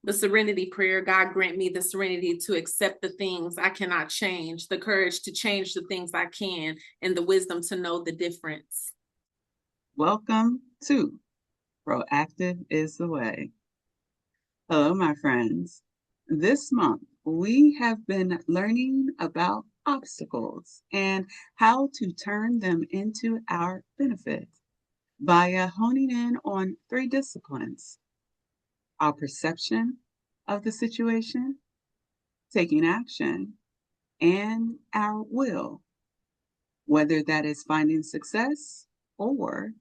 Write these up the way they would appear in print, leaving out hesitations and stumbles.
The serenity prayer, God grant me the serenity to accept the things I cannot change, the courage to change the things I can, and the wisdom to know the difference. Welcome to Proactive is the Way. Hello, my friends. This month, we have been learning about obstacles and how to turn them into our benefit via honing in on three disciplines: our perception of the situation, taking action, and our will, whether that is finding success or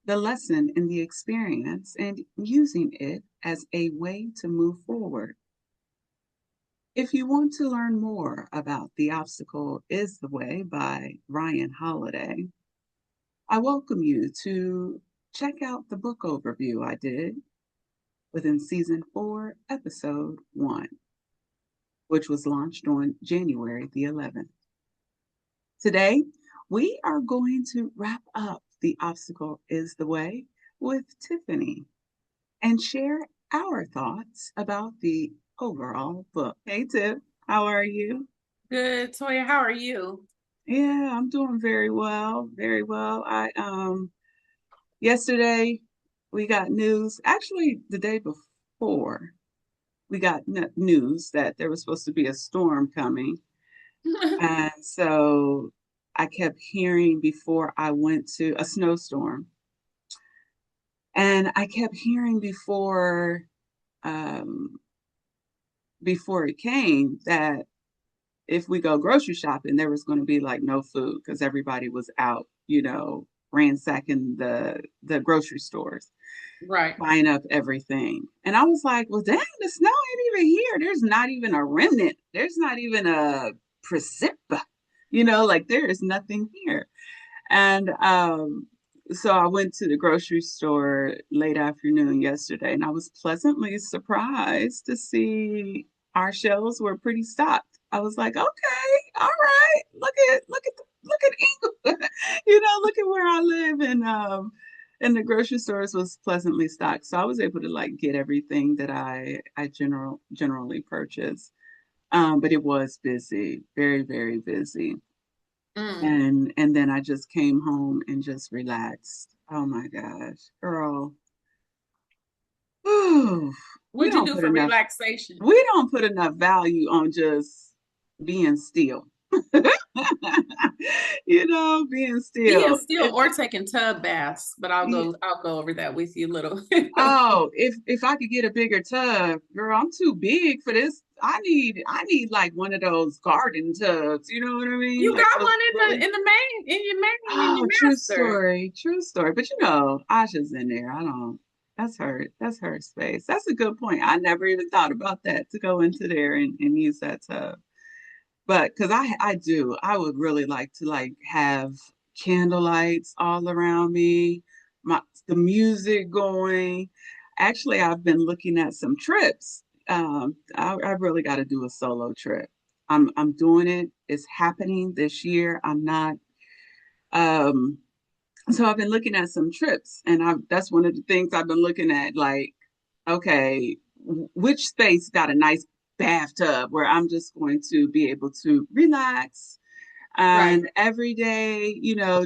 the lesson in the experience and using it as a way to move forward. If you want to learn more about The Obstacle is the Way by Ryan Holiday, I welcome you to check out the book overview I did within season 4, episode 1, which was launched on January the 11th. Today, we are going to wrap up The Obstacle is the Way with Tiffany and share our thoughts about the overall book. Hey, Tiff, how are you? Good. Toya, how are you? Yeah, I'm doing very well, very well. I yesterday we got news. Actually, the day before we got news that there was supposed to be a storm coming, and so I kept hearing before I went to a snowstorm, and I kept hearing um, before it came that if we go grocery shopping, there was going to be like no food because everybody was out, ransacking the grocery stores, Right. buying up everything. And I was like, well, dang, the snow ain't even here. There's not even a remnant. There's not even a precip. Like there is nothing here. And so I went to the grocery store late afternoon yesterday, and I was pleasantly surprised to see our shelves were pretty stocked. I was like, okay, all right, look at England, look at where I live, and the grocery stores was pleasantly stocked. So I was able to like get everything that I generally purchase. But it was busy, very, very busy. Mm. And then I just came home and just relaxed. Oh my gosh, girl. Whew, we What'd you don't do put for enough relaxation? we don't put enough value on just being still. Being Being still. still or taking tub baths, but I'll go over that with you a little. Oh, if I could get a bigger tub, girl, I'm too big for this. I need like one of those garden tubs. You know what I mean? You Like got those one really. in your Oh, true master. story, true story. But Asha's in there. I don't. That's her space. That's a good point. I never even thought about that to go into there and use that tub. But because I would really like to like have candle lights all around me, the music going. Actually, I've been looking at some trips. I really got to do a solo trip. I'm doing it. It's happening this year. I'm not. Um, so I've been looking at some trips, and that's one of the things I've been looking at. Like, okay, which space got a nice bathtub where I'm just going to be able to relax Right. and every day,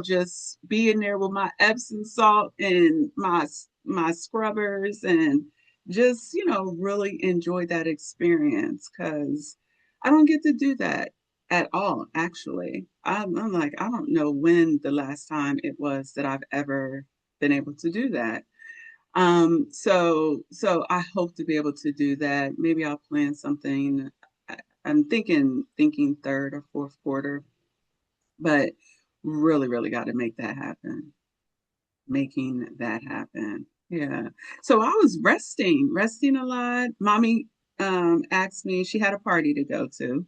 just be in there with my Epsom salt and my scrubbers and just, really enjoy that experience because I don't get to do that at all, actually. I'm like, I don't know when the last time it was that I've ever been able to do that. So I hope to be able to do that. Maybe I'll plan something. I'm thinking third or fourth quarter, but really, really got to make that happen. Making that happen. Yeah. So I was resting a lot. Mommy asked me, she had a party to go to.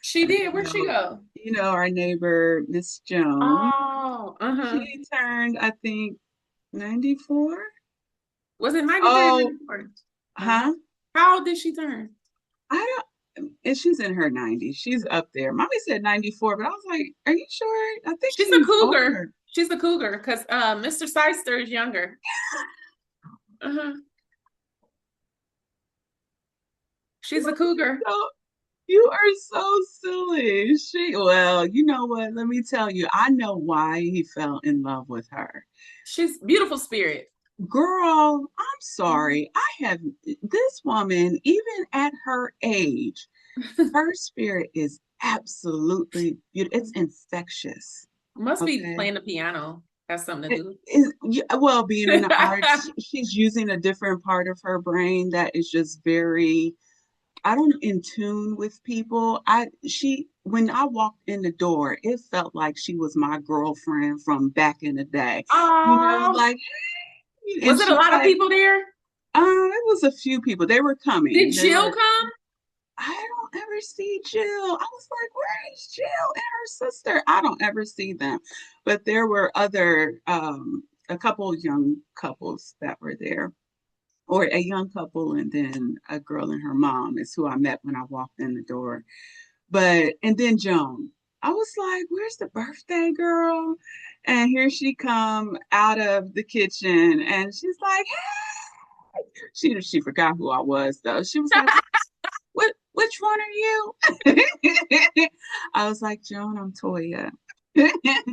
She And did. Where'd she go? our neighbor, Miss Jones, Oh, uh-huh. she turned, I think, 94. Was it 93 or Oh, 94? huh? How old did she turn? I don't, and she's in her 90s. She's up there. Mommy said 94, but I was like, are you sure? I think She's a she's cougar. older. She's a cougar because Mr. Seister is younger. Uh-huh. She's a cougar. So you are so silly. Well, you know what? Let me tell you, I know why he fell in love with her. She's beautiful spirit. Girl, I'm sorry. I have this woman, even at her age, her spirit is absolutely beautiful. It's infectious. Must be Okay. playing the piano. Has something to do. Well, being in the arts, she's using a different part of her brain that is just very, I don't know, in tune with people. When I walked in the door, it felt like she was my girlfriend from back in the day. Oh, Like, and was it a she's lot of like, people there? it was a few people. They were Did coming. Jill come? I don't ever see Jill. I was like, where is Jill and her sister? I don't ever see them. But there were a couple of young couples that were there, or a young couple, and then a girl and her mom is who I met when I walked in the door. And then Joan, I was like, where's the birthday girl? And here she come out of the kitchen, and she's like, hey. She forgot who I was though. She was like, which one are you? I was like, Joan, I'm Toya. She's like, yes.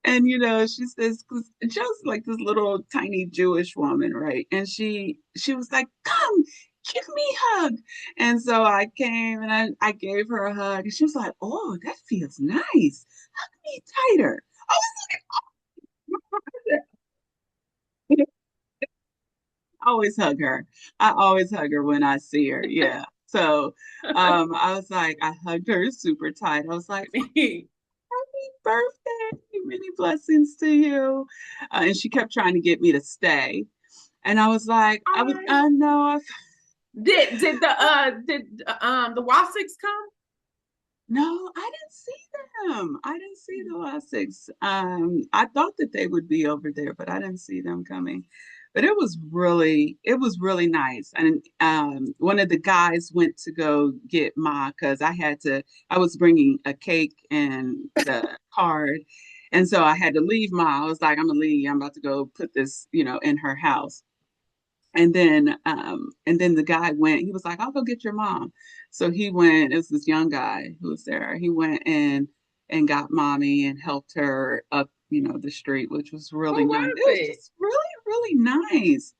And she says, because Joe's like this little tiny Jewish woman, right? And she was like, come, give me a hug. And so I came and I gave her a hug. And she was like, oh, that feels nice. Hug me tighter. I was like, I always hug her. I always hug her when I see her. Yeah. So I was like, I hugged her super tight. I was like, happy birthday, many blessings to you. And she kept trying to get me to stay. And I was like, I know. Did the Wasics come? No, I didn't see them. I didn't see the Essex. I thought that they would be over there, but I didn't see them coming. But it was really nice. And one of the guys went to go get Ma because I was bringing a cake and the card. And so I had to leave Ma. I was like, I'm gonna leave. I'm about to go put this, in her house. And then the guy went, he was like, I'll go get your mom. So he went, it was this young guy who was there. He went and got mommy and helped her up, the street, which was really Who nice. was It was it? just really, really nice.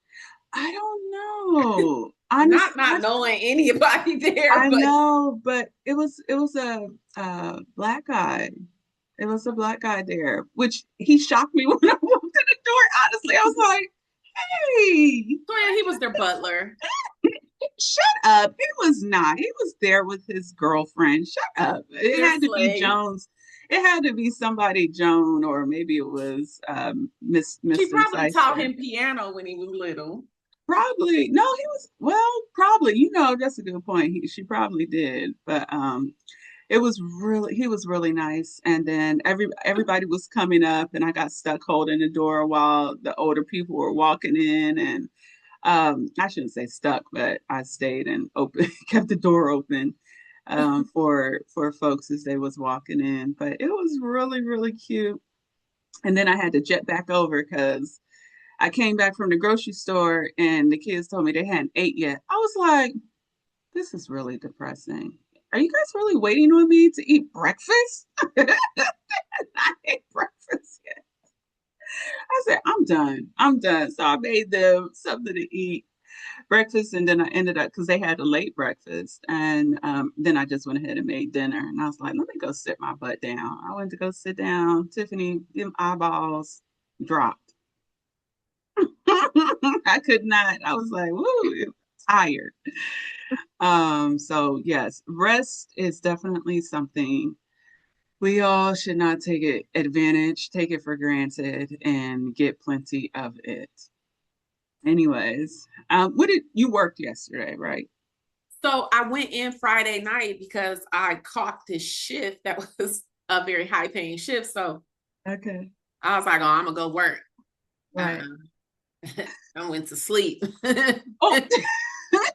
I don't know. Not Honestly, not knowing anybody there, I but know, but it was a black guy. It was a black guy there, which he shocked me when I walked in the door. Honestly, I was like, hey. so yeah, he was their butler. Shut up. He was not. He was there with his girlfriend. Shut up. It Their had to be slave. Jones. It had to be somebody Joan, or maybe it was She Mr. probably taught Sister. him piano when he was little. Probably. No, he was, well, probably. That's a good point. She probably did. But he was really nice. And then everybody was coming up, and I got stuck holding the door while the older people were walking in. And I shouldn't say stuck, but I stayed and open, kept the door open for folks as they was walking in. But it was really, really cute. And then I had to jet back over because I came back from the grocery store and the kids told me they hadn't ate yet. I was like, this is really depressing. Are you guys really waiting on me to eat breakfast? I ate breakfast yet. I said, I'm done. I'm done. So I made them something to eat breakfast, and then I ended up, because they had a late breakfast, and then I just went ahead and made dinner, and I was like, let me go sit my butt down. I went to go sit down. Tiffany, them eyeballs dropped. I could not. I was like, woo, tired. So yes, rest is definitely something we all should not take it for granted, and get plenty of it. Anyways, what did you worked yesterday, right? So I went in Friday night because I caught this shift that was a very high paying shift. So Okay. I was like, oh, I'm gonna go work. Right. Um, I went to sleep. Oh,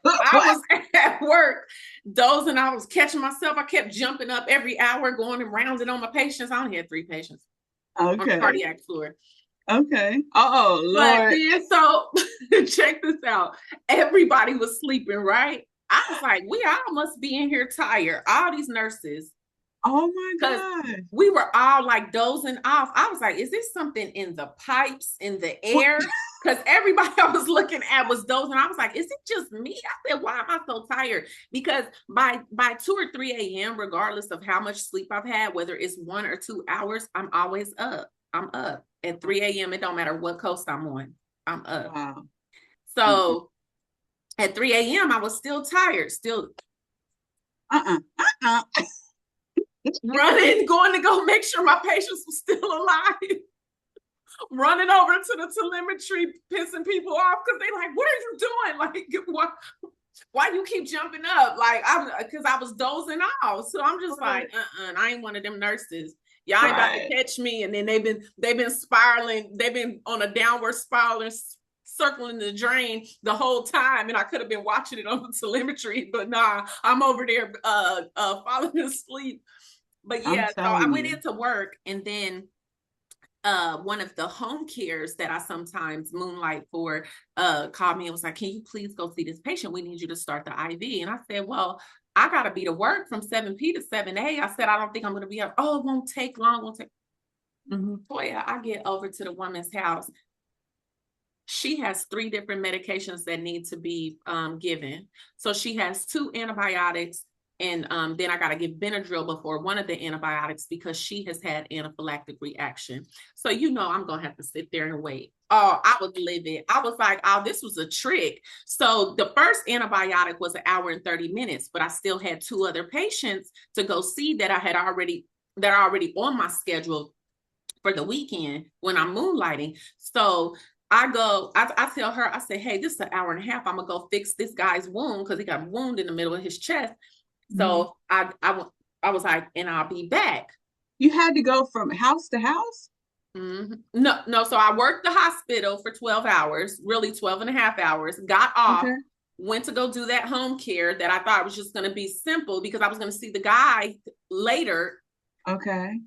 I was at work dozing. I was catching myself. I kept jumping up every hour, going and rounding on my patients. I only had 3 patients on the okay. cardiac floor. Okay. Oh, But Lord. then, so check this out. Everybody was sleeping, right? I was like, we all must be in here tired. All these nurses, Oh my because God. we were all like dozing off. I was like, is this something in the pipes, in the What? air? Because everybody I was looking at was dozing. I was like, is it just me? I said, why am I so tired? Because by 2 or 3 a.m., regardless of how much sleep I've had, whether it's 1 or 2 hours, I'm always up. I'm up at 3 a.m. It don't matter what coast I'm on. I'm up. Wow. Mm-mm. So at 3 a.m., I was still tired, still Uh-uh. Uh-uh. running, going to go make sure my patients were still alive. Running over to the telemetry, pissing people off because they like, what are you doing? Like, why you keep jumping up? Like, because I was dozing off. So I'm just Right. like, I ain't one of them nurses. Y'all ain't about to Right. catch me. And then they've been spiraling, they've been on a downward spiral and circling the drain the whole time. And I could have been watching it on the telemetry, but nah, I'm over there falling asleep. But I'm yeah, so I telling went you. into work, and then one of the home cares that I sometimes moonlight for called me and was like, can you please go see this patient? We need you to start the IV. And I said, well, I got to be to work from 7P to 7A. I said, I don't think I'm going to be up. Oh, it won't take long. Won't take. Toya, I get over to the woman's house. She has 3 different medications that need to be given. So she has 2 antibiotics, and then I got to give Benadryl before one of the antibiotics because she has had anaphylactic reaction. So I'm gonna have to sit there and wait. Oh, I was livid. I was like, oh, this was a trick. So the first antibiotic was 1 hour and 30 minutes, but I still had 2 other patients to go see that are already on my schedule for the weekend when I'm moonlighting. So I tell her, I say, hey, this is 1 hour and a half. I'm gonna go fix this guy's wound because he got a wound in the middle of his chest. Mm-hmm. So I was like, and I'll be back. You had to go from house to house? No, no. So I worked the hospital for 12 hours, really 12 and a half hours, got off, Okay. went to go do that home care that I thought was just going to be simple because I was going to see the guy later. Okay.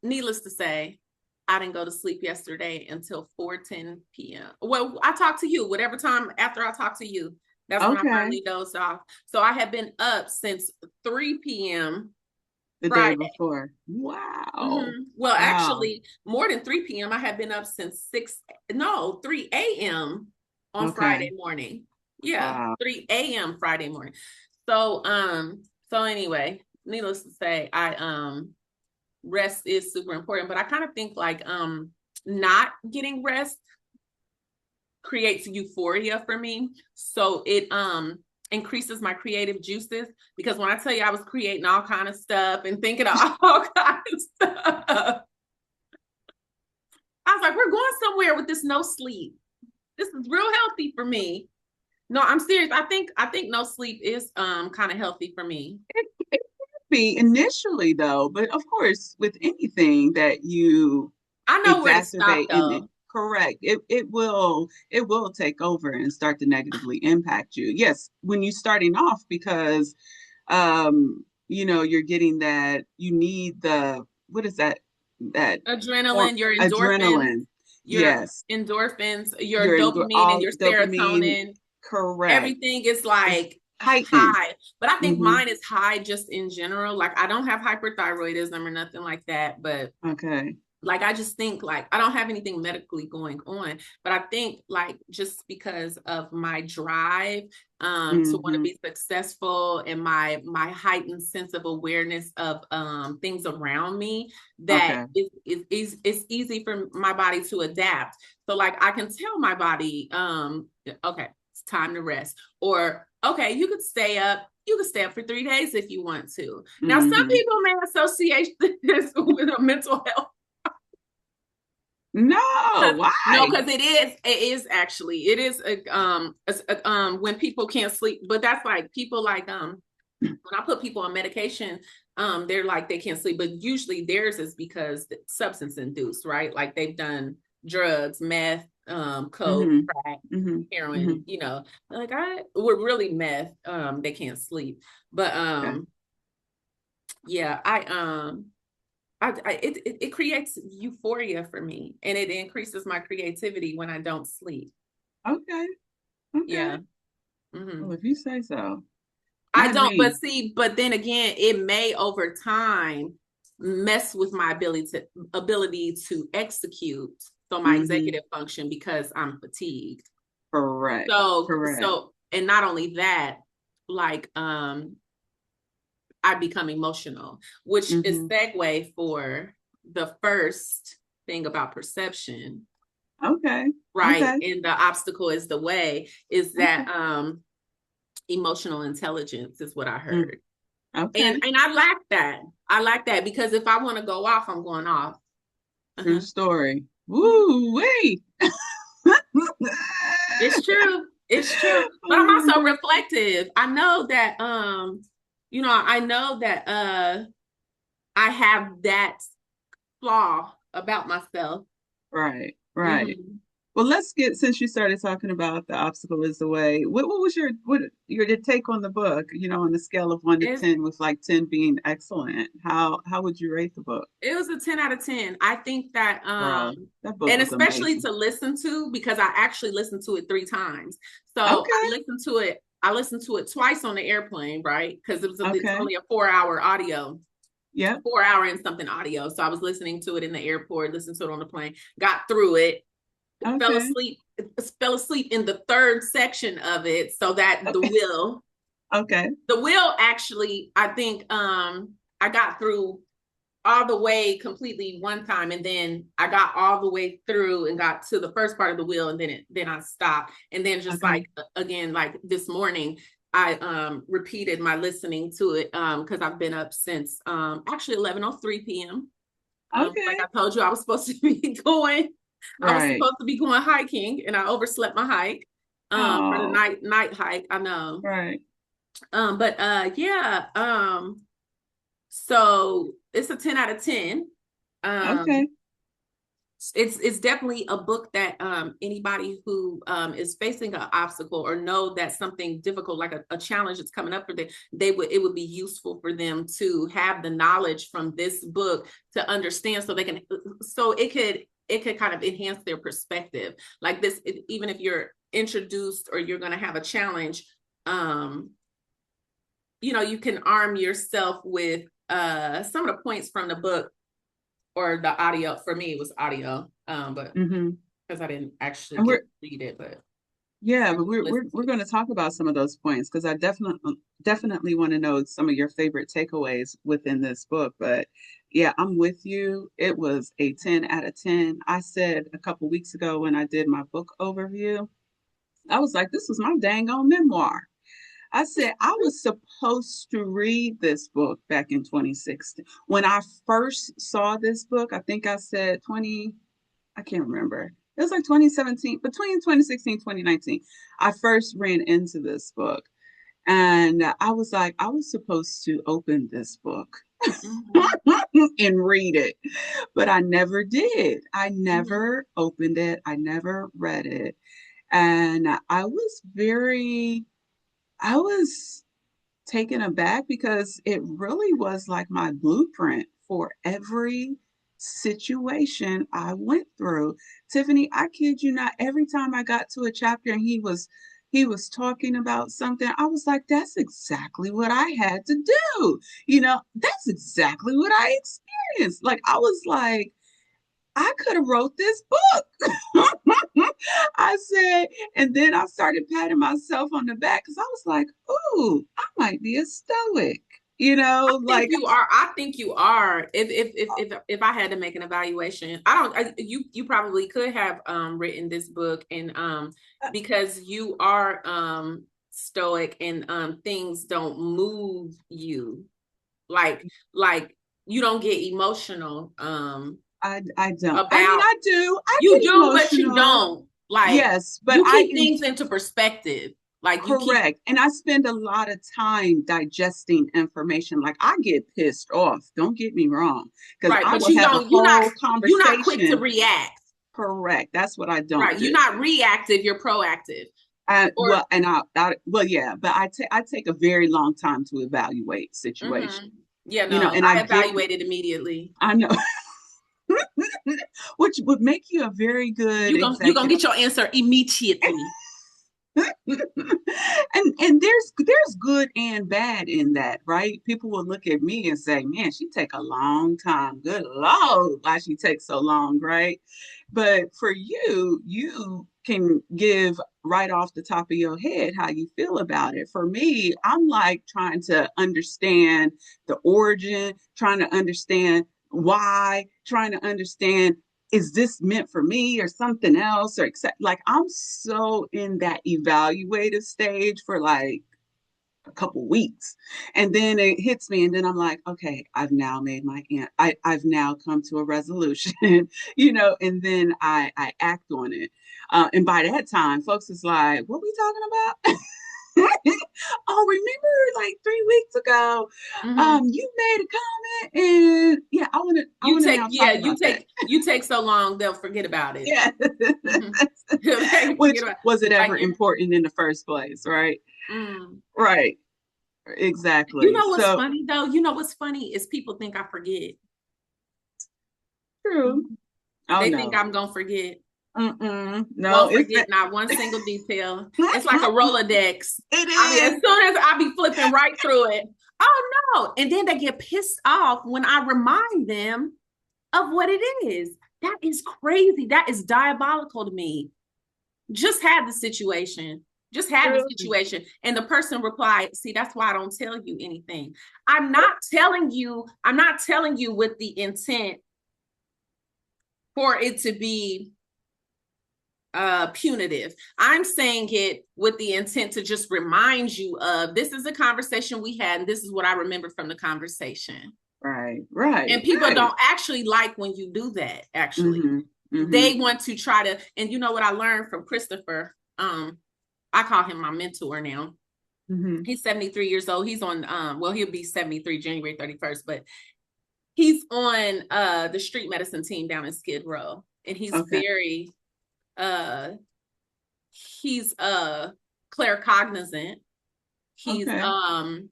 Needless to say, I didn't go to sleep yesterday until 4:10 p.m. Well, I talked to you, whatever time after I talked to you. That's when I Okay. finally dozed off. So I had been up since 3 p.m. The day Friday. before. Wow. Well, Wow. actually, more than 3 p.m. I had been up since 3 a.m. on Okay. Friday morning. Yeah, Wow. 3 a.m. Friday morning. So anyway, needless to say, I rest is super important, but I kind of think like not getting rest creates euphoria for me. So it increases my creative juices because when I tell you I was creating all kind of stuff and thinking of all kind of stuff, I was like, we're going somewhere with this no sleep. This is real healthy for me. No, I'm serious. I think no sleep is kind of healthy for me. It could be initially though, but of course, with anything that you I know where to stop exacerbate in it, though. correct, it will take over and start to negatively impact you. Yes, when you're starting off because you're getting that you need the what is that form Adrenaline, your endorphins, adrenaline. your Yes, your dopamine and all your dopamine, serotonin. correct. Everything is It's like heightened. high. But I think Hmm. mine is high just in general. Like I don't have hyperthyroidism or nothing like that, but Okay. like I just think like I don't have anything medically going on, but I think like just because of my drive to want to Hmm. be successful and my heightened sense of awareness of things around me, that Okay. it's easy for my body to adapt. So like I can tell my body okay, it's time to rest, or okay, you could stay up for 3 days if you want to. Now some Hmm. people may associate this with a mental health. No, No, why? because it is actually it is when people can't sleep, but that's like people like when I put people on medication, they're like they can't sleep, but usually theirs is because it's substance induced, right? Like they've done drugs, meth, coke, Hmm. crack, Hmm. Hmm. heroin, like we're really meth, they can't sleep. But Okay. yeah, it creates euphoria for me, and it increases my creativity when I don't sleep. Okay. Okay. Yeah. Hmm. Well, if you say so. I Not don't, but me. see, but then again, it may over time mess with my ability to execute. So my Hmm. executive function because I'm fatigued. Correct. Correct. And not only that, like I become emotional, which is Hmm. segue for the first thing about perception, Okay. right? Okay. And the obstacle is the way, is Okay. that emotional intelligence is what I Mm. heard. Okay. And I lack that. I like that because if I want to go off, I'm going off. True Uh-huh. story. Mhm. Woo wee. It's true. It's true. But Oh I'm my also God. reflective. I know that I know that I have that flaw about myself. Right. Right. Hmm. Well, let's get, since you started talking about the obstacle is the way. What was your take on the book? On the scale of 1 to 10, with like 10 being excellent. How would you rate the book? It was a 10 out of 10. I think that Girl, that book and was especially amazing. to listen to because I actually listened to it 3 times. So Okay. I listened to it twice on the airplane, right? Because it's Okay. only a 4 hour audio, Yep. 4 hour and something audio. So I was listening to it in the airport, listened to it on the plane, got through it, fell Okay. asleep, fell asleep in the third section of it, so that Okay. Okay. the will actually, I think I got through all the way completely one time, and then I got all the way through and got to the first part of the wheel, and then I stopped, and then just Okay. like again, like this morning I repeated my listening to it because I've been up since actually 11:03 p.m. Like Okay. I told you, I was supposed to be going, I was Right. supposed to be going hiking, and I overslept my hike for the Oh, night hike. I know. right. But yeah, so it's a 10 out of 10. Um, Okay. it's definitely a book that anybody who is facing an obstacle or know that something difficult like a challenge is coming up for them, it would be useful for them to have the knowledge from this book to understand so they can so it could kind of enhance their perspective like this even if you're introduced or you're going to have a challenge, um you can arm yourself with some of the points from the book or the audio. For me it was audio, but Hmm. because I didn't actually And get we're to read it, but Yeah, I but just we're we're listened we're to it. going to talk about some of those points because I definitely want to know some of your favorite takeaways within this book. But yeah, I'm with you. It was a 10 out of 10. I said a couple weeks ago when I did my book overview, I was like, this was my dang on memoir. I said I was supposed to read this book back in 2016. When I first saw this book, I think I said 20, I can't remember. It was like 2017, between 2016 and 2019. I first ran into this book. And I was like, I was supposed to open this book Mhm, and read it, but I never did. I mhm, never opened it. I never read it. And I was taken aback because it really was like my blueprint for every situation I went through. Tiffany, I kid you not, every time I got to a chapter and he was talking about something, I was like, that's exactly what I had to do. That's exactly what I experienced. Like I was like, I could have wrote this book. I said, and then I started patting myself on the back because I was like, ooh, I might be a stoic. think Like, you are. I think you are. If I had to make an evaluation, I don't. You probably could have written this book, and because you are stoic and things don't move you like like you don't get emotional I don't. I mean, about I do. I you get do, but you emotional. don't. Like Yes, but you keep things into perspective. Like you keep correct. And I spend a lot of time digesting information. Like I get pissed off. Don't get me wrong, because right, I but will you have a don't. whole You're not quick to conversation. react. Correct. That's what I don't Right, you're do. not reactive. You're proactive. Or Well, and well, yeah, but I take a very long time to evaluate mm-hmm, situations. Yeah, you know, no, and I I get, evaluated immediately. I know, which would make you a very good You gonna executive. get your answer immediately. And there's good and bad in that, right? People will look at me and say, man, she take a long time. Good Lord, why she takes so long, right? But for you, you can give right off the top of your head how you feel about it. For me, I'm like trying to understand the origin, trying to understand why, trying to understand, is this meant for me or something else, or accept, like I'm so in that evaluative stage for like a couple weeks, and then it hits me, and then I'm like, okay, I've now made my I've now come to a resolution, you know, and then I act on it, and by that time folks is like, what we talking about? Oh, remember like 3 weeks ago, Hmm. you made a comment, and yeah, I want to now talk about that. You take so long, they'll forget about it. Yeah. Hmm. They Which forget about was it like ever you're. important in the first place, right? Mm. Right. You Exactly. know what's So funny though? You know what's funny is people think I forget. true. Mhm. Oh They think no. I'm gonna forget. Mm-mm. No, Won't it's forget that. not one single detail. It's like a Rolodex. It I mean, as is. soon as I be flipping right through it, oh no. And then they get pissed off when I remind them of what it is. That is crazy. That is diabolical to me. Just had the situation. Just had the True. situation. And the person replied, see, that's why I don't tell you anything. I'm not telling you with the intent for it to be punitive. I'm saying it with the intent to just remind you of this is a conversation we had, and this is what I remember from the conversation. Right. And Right. people Right. don't actually like when you do that, actually. Mm-hmm. Mm-hmm. They want to try to, and you know what I learned from Christopher? I call him my mentor now. Mm-hmm. He's 73 years old. He's on well, he'll be 73 January 31st, but he's on the street medicine team down in Skid Row. And Okay. uh he's claircognizant. He's Okay.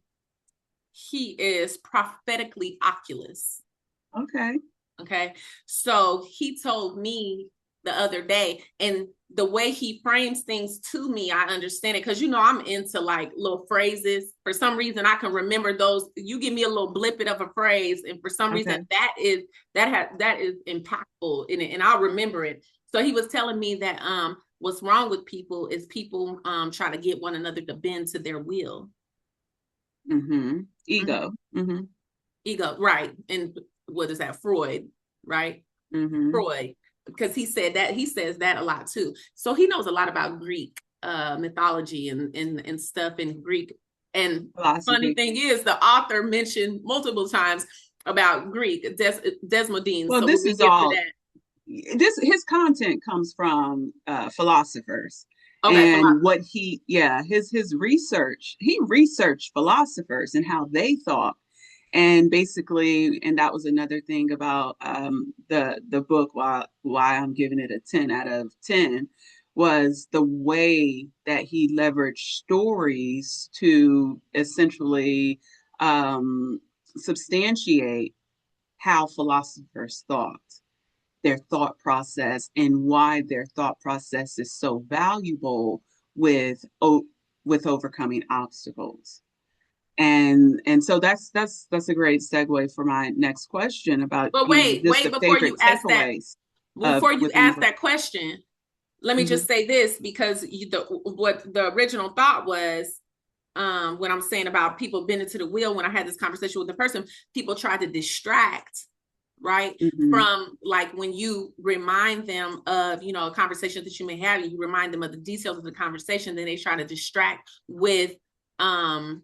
he is prophetically oculus. Okay. Okay. So he told me the other day, and the way he frames things to me, I understand it. Cause you know, I'm into like little phrases. For some reason, I can remember those. You give me a little blippet of a phrase, and for some reason Okay. that is impactful in it, and I'll remember it. So he was telling me that what's wrong with people is people try to get one another to bend to their will. Mm-hmm. Ego. Mhm. Mm-hmm. Ego, right. And what is that? Freud, right? Mm-hmm. Freud, because he says that a lot too. So he knows a lot about Greek mythology and stuff in Greek. And funny Philosophy. thing is, the author mentioned multiple times about Greek Desmodine. Well, So when this we is get to all that, this his content comes from philosophers, okay, and what he, yeah, his research, he researched philosophers and how they thought, and basically, and that was another thing about the book, why I'm giving it a 10 out of 10, was the way that he leveraged stories to essentially um substantiate how philosophers thought, their thought process, and why their thought process is so valuable with with overcoming obstacles. And so that's a great segue for my next question about, but you know, just wait, the favorite takeaways of before you within the ask book. that question, let me Hmm. just say this because what the original thought was when I'm saying about people bending to the wheel, when I had this conversation with the person, people try to distract, right? Hmm. From like when you remind them of, you know, a conversation that you may have, you remind them of the details of the conversation, then they try to distract um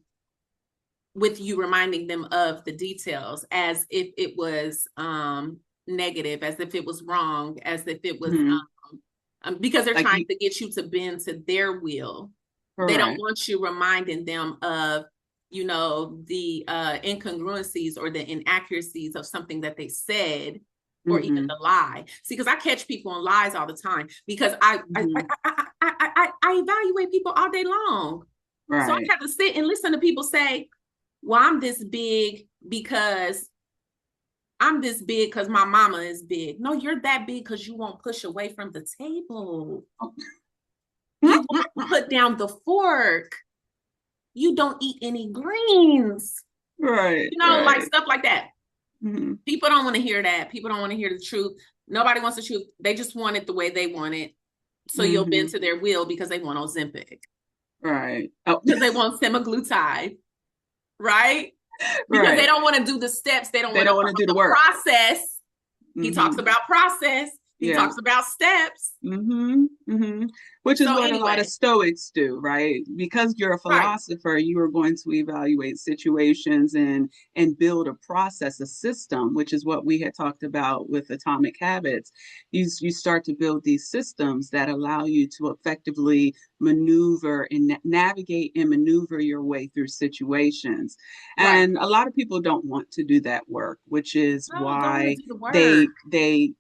with you reminding them of the details as if it was negative, as if it was wrong, as if it was Hmm. because they're Like trying you, to get you to bend to their will. They don't correct. want you reminding them of, you know, the incongruencies or the inaccuracies of something that they said, or even Hmm. the lie. See, because I catch people on lies all the time because Hmm. I evaluate people all day long. So I Right. have to sit and listen to people say, well, I'm this big because my mama is big. No, you're that big because you won't push away from the table. You won't put down the fork. You don't eat any greens. Right, Like right. stuff like that. Mm-hmm. People don't want to hear that. People don't want to hear the truth. Nobody wants the truth. They just want it the way they want it. So you'll bend Mm-hmm. to their will because they want Ozempic, Right. Oh, because they want semaglutide, right? Because they right. don't want to do the steps. They don't They want to don't want to do the the work. process. He talks Mm-hmm. about process. He Yeah. talks about steps. Which is So what a lot of anyway, Stoics do, right? Because you're a right, philosopher, you are going to evaluate situations and build a process, a system, which is what we had talked about with Atomic Habits. You start to build these systems that allow you to effectively maneuver and navigate and maneuver your way through situations. right. And a lot of people don't want to do that work, which is No, don't want to why do the work. they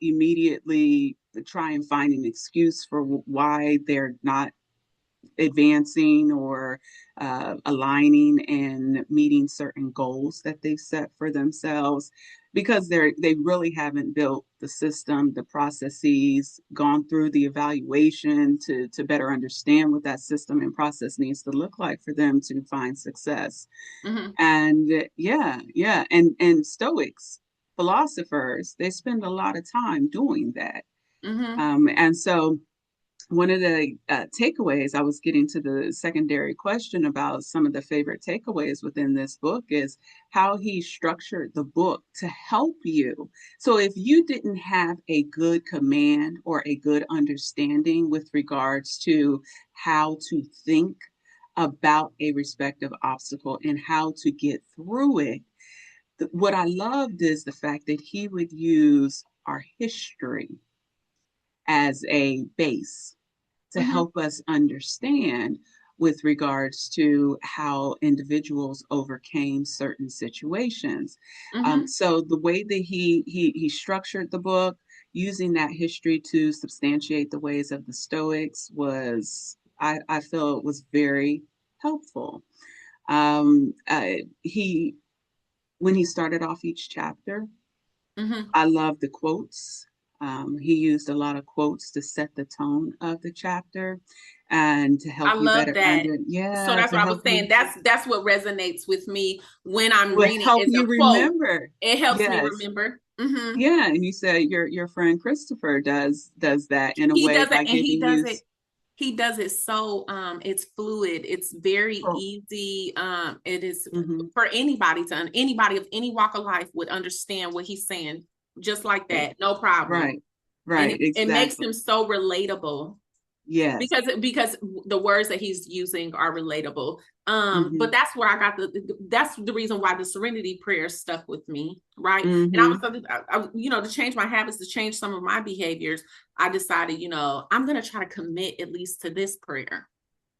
immediately try and find an excuse for why they're not advancing or aligning and meeting certain goals that they've set for themselves, because they really haven't built the system, the processes, gone through the evaluation to better understand what that system and process needs to look like for them to find success. Mm-hmm, And yeah, and Stoics, philosophers, they spend a lot of time doing that. mm-hmm, And so one of the takeaways, I was getting to the secondary question about some of the favorite takeaways within this book, is how he structured the book to help you. So if you didn't have a good command or a good understanding with regards to how to think about a respective obstacle and how to get through it, what I loved is the fact that he would use our history as a base to mm-hmm, help us understand with regards to how individuals overcame certain situations. mm-hmm. So the way that he structured the book, using that history to substantiate the ways of the Stoics, was, I feel it was very helpful. He When he started off each chapter, Mm-hmm. I love the quotes. He used a lot of quotes to set the tone of the chapter and to I help you love better that. So yeah, that's to what I was help saying. you, That's what resonates with me when I'm will reading help is a you quote. remember. It helps me Yes. remember. Mm-hmm. Yeah, and you said your friend Christopher does that in a He way does it, by and giving you he does it so it's fluid, it's very pro. easy, it is Mm-hmm. for anybody to anybody of any walk of life would understand what he's saying just like that, no problem. Right, And right, it makes exactly. him so relatable Yes. because the words that he's using are relatable. Mm-hmm. But that's where I got that's the reason why the serenity prayer stuck with me, right? And I was Mm-hmm. to change my habits, to change some of my behaviors, I decided, I'm gonna try to commit at least to this prayer.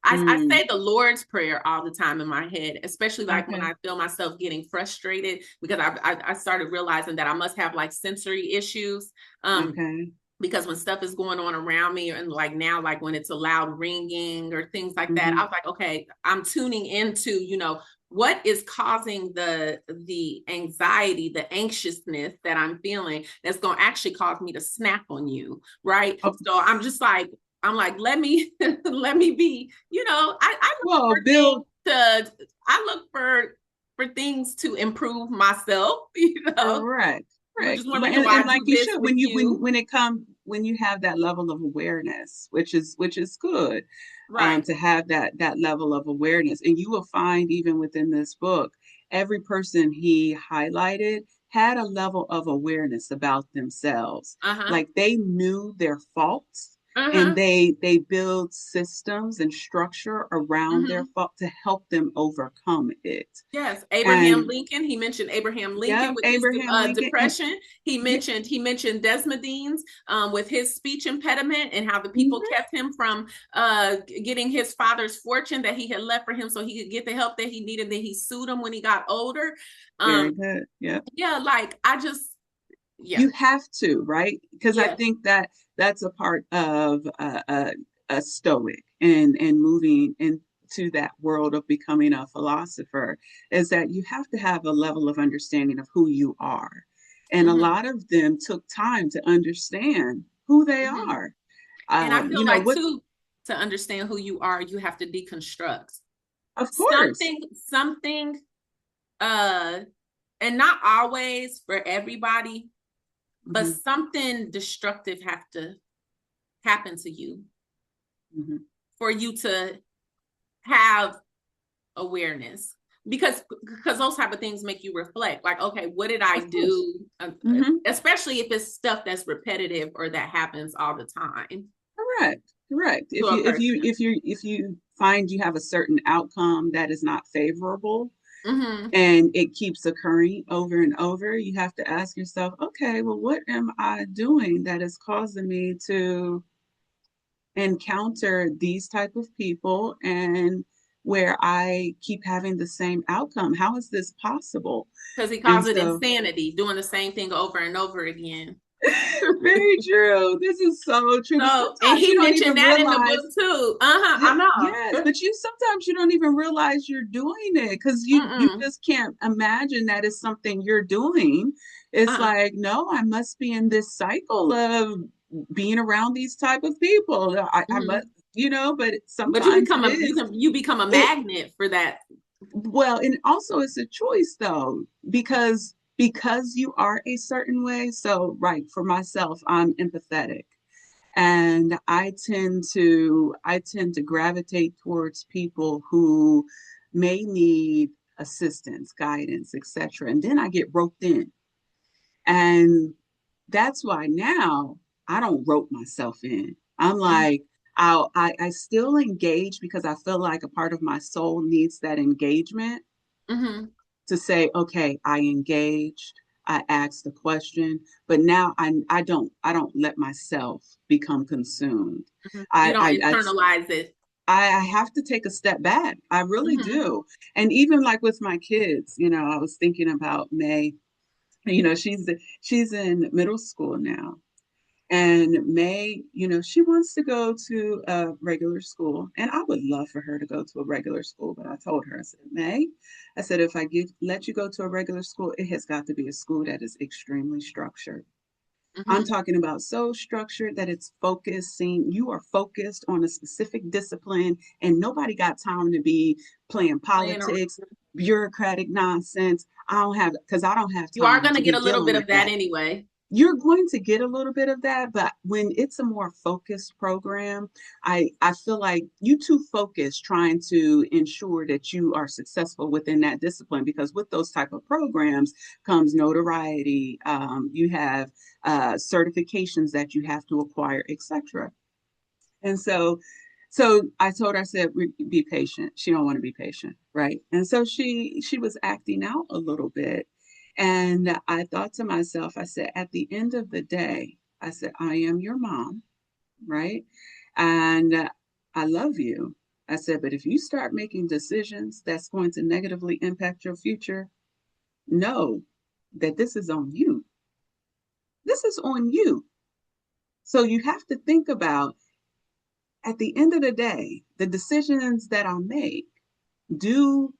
I Mm. say the Lord's Prayer all the time in my head, especially like when Okay. I feel myself getting frustrated because I started realizing that I must have like sensory issues. Um, Okay. because when stuff is going on around me and like now, like when it's a loud ringing or things like that, Mm-hmm. I was like, okay, I'm tuning into, what is causing the anxiety, the anxiousness that I'm feeling that's going to actually cause me to snap on you, right? Oh, So I'm like, let me let me be, I look well, for Bill, things to I look for things to improve myself, correct, which correct. is one reason why And I like do you this should, with you. when you have that level of awareness, which is good, Right. to have that level of awareness. And you will find even within this book, every person he highlighted had a level of awareness about themselves. Uh-huh. Like they knew their faults, and Uh-huh. they build systems and structure around their Hmm. fault to help them overcome it. Yes, Abraham And Lincoln. He mentioned Abraham Lincoln yeah, with his Abraham Lincoln, and depression. He yeah, mentioned Desmondines with his speech impediment and how the people mhm, kept him from getting his father's fortune that he had left for him so he could get the help that he needed. Then he sued him when he got older. very Um, good. Yeah, yeah, like I just yeah, you have to, right? Because I yeah. think that's a part of a stoic and moving and to that world of becoming a philosopher is that you have to have a level of understanding of who you are. And a Hmm. lot of them took time to understand who they Hmm. are. And I feel like What, too, to understand who you are, you have to deconstruct of course. something, uh, and not always for everybody, but Hmm. something destructive have to happen to you Hmm. for you to have awareness, because those type of things make you reflect, like, okay, what did I Of course. do? Hmm. Especially if it's stuff that's repetitive or that happens all the time Correct. Correct. to a person. If you find you have a certain outcome that is not favorable, Hmm. and it keeps occurring over and over, you have to ask yourself, okay, well, what am I doing that is causing me to encounter these type of people and where I keep having the same outcome? How is this possible? Because he And calls it so, insanity, doing the same thing over and over again. very true. This is so true. But So, and sometimes you he don't mentioned even that in the book realize. too. I Yes, know. but you sometimes you don't even realize you're doing it because you Mm-mm. just can't imagine that is something you're doing. It's Uh-uh. like, no, I must be in this cycle of being around these type of people. I must, Hmm. but But you sometimes become it a is you become a it magnet for that. well, and also it's a choice though, because you are a certain way. So, right, for myself, I'm empathetic and I tend to gravitate towards people who may need assistance, guidance, etc. And then I get roped in. And that's why now I don't rope myself in. I'm Hmm. like, I still engage because I feel like a part of my soul needs that engagement Hmm. to say, okay, I engaged, I asked the question, but now I don't let myself become consumed. Hmm. You I don't I I internalize it. I have to take a step back. I really Hmm. do. And even like with my kids, I was thinking about May. She's in middle school now. And May, she wants to go to a regular school. And I would love for her to go to a regular school. But I told her, I said, May, I said, if I let you go to a regular school, it has got to be a school that is extremely structured. I'm Hmm. talking about so structured that it's focusing. You are focused on a specific discipline, and nobody got time to be playing Playing around. politics, bureaucratic nonsense. Because I don't have You are time going to to get be a little dealing bit with of that that. anyway. You're going to get a little bit of that, but when it's a more focused program, I feel like you too focused trying to ensure that you are successful within that discipline, because with those type of programs comes notoriety. You have certifications that you have to acquire, etc. And so I told her, I said, be patient. She don't want to be patient, right? And so she was acting out a little bit. And I thought to myself, I said, at the end of the day, I said, I am your mom, right? And I love you. I said, but if you start making decisions that's going to negatively impact your future, know that this is on you. This is on you. So you have to think about, at the end of the day, the decisions that I make, do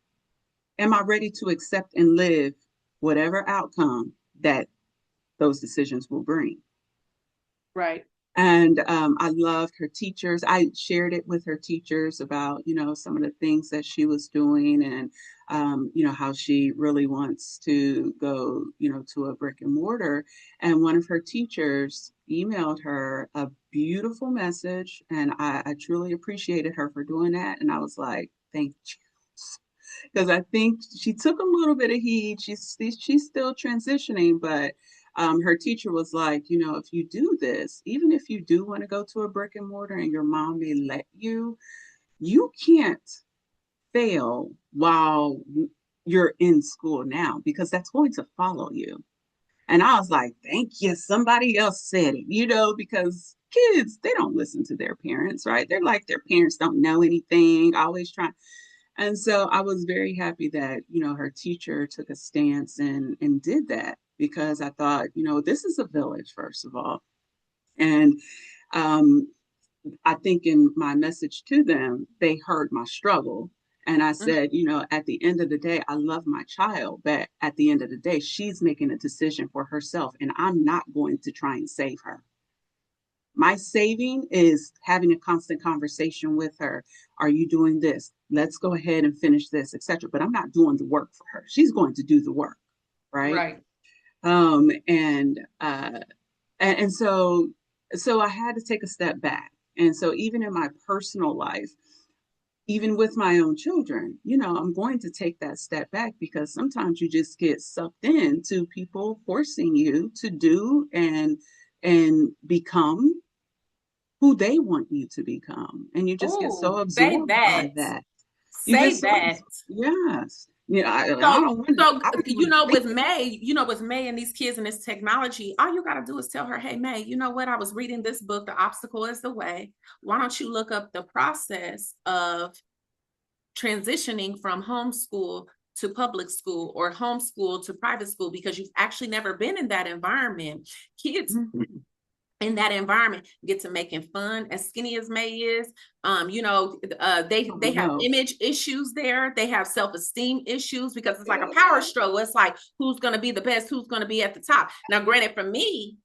am I ready to accept and live whatever outcome that those decisions will bring? Right. And I loved her teachers. I shared it with her teachers about, some of the things that she was doing, and, how she really wants to go, to a brick and mortar. And one of her teachers emailed her a beautiful message. And I truly appreciated her for doing that. And I was like, thank you. Because I think she took a little bit of heat. She's still transitioning, but her teacher was like, if you do this, even if you do want to go to a brick and mortar and your mom may let you, you can't fail while you're in school now, because that's going to follow you. And I was like, thank you. Somebody else said it, because kids, they don't listen to their parents, right? They're like, their parents don't know anything, always trying. And so I was very happy that, her teacher took a stance and did that, because I thought, this is a village, first of all. And um, I think in my message to them, they heard my struggle. And I Mhm. said, at the end of the day, I love my child, but at the end of the day, she's making a decision for herself, and I'm not going to try and save her. My saving is having a constant conversation with her. Are you doing this? Let's go ahead and finish this, etc. But I'm not doing the work for her. She's going to do the work, right? Right. Um, and uh, and so I had to take a step back. And so even in my personal life, even with my own children, I'm going to take that step back because sometimes you just get sucked into people forcing you to do and become who they want you to become. And you just get so Oh, say absorbed by that. that. You get Say so, that. yes. I So, don't want to, so I don't even want to think it. With May and these kids and this technology, all you got to do is tell her, "Hey, May, you know what? I was reading this book, The Obstacle is the Way. Why don't you look up the process of transitioning from homeschool to public school or homeschool to private school because you've actually never been in that environment." Kids Mhm. in that environment get to making fun. As skinny as May is, Oh, they have no. image issues there. They have self-esteem issues because it's like a power struggle. It's like who's going to be the best, who's going to be at the top. Now, granted, for me,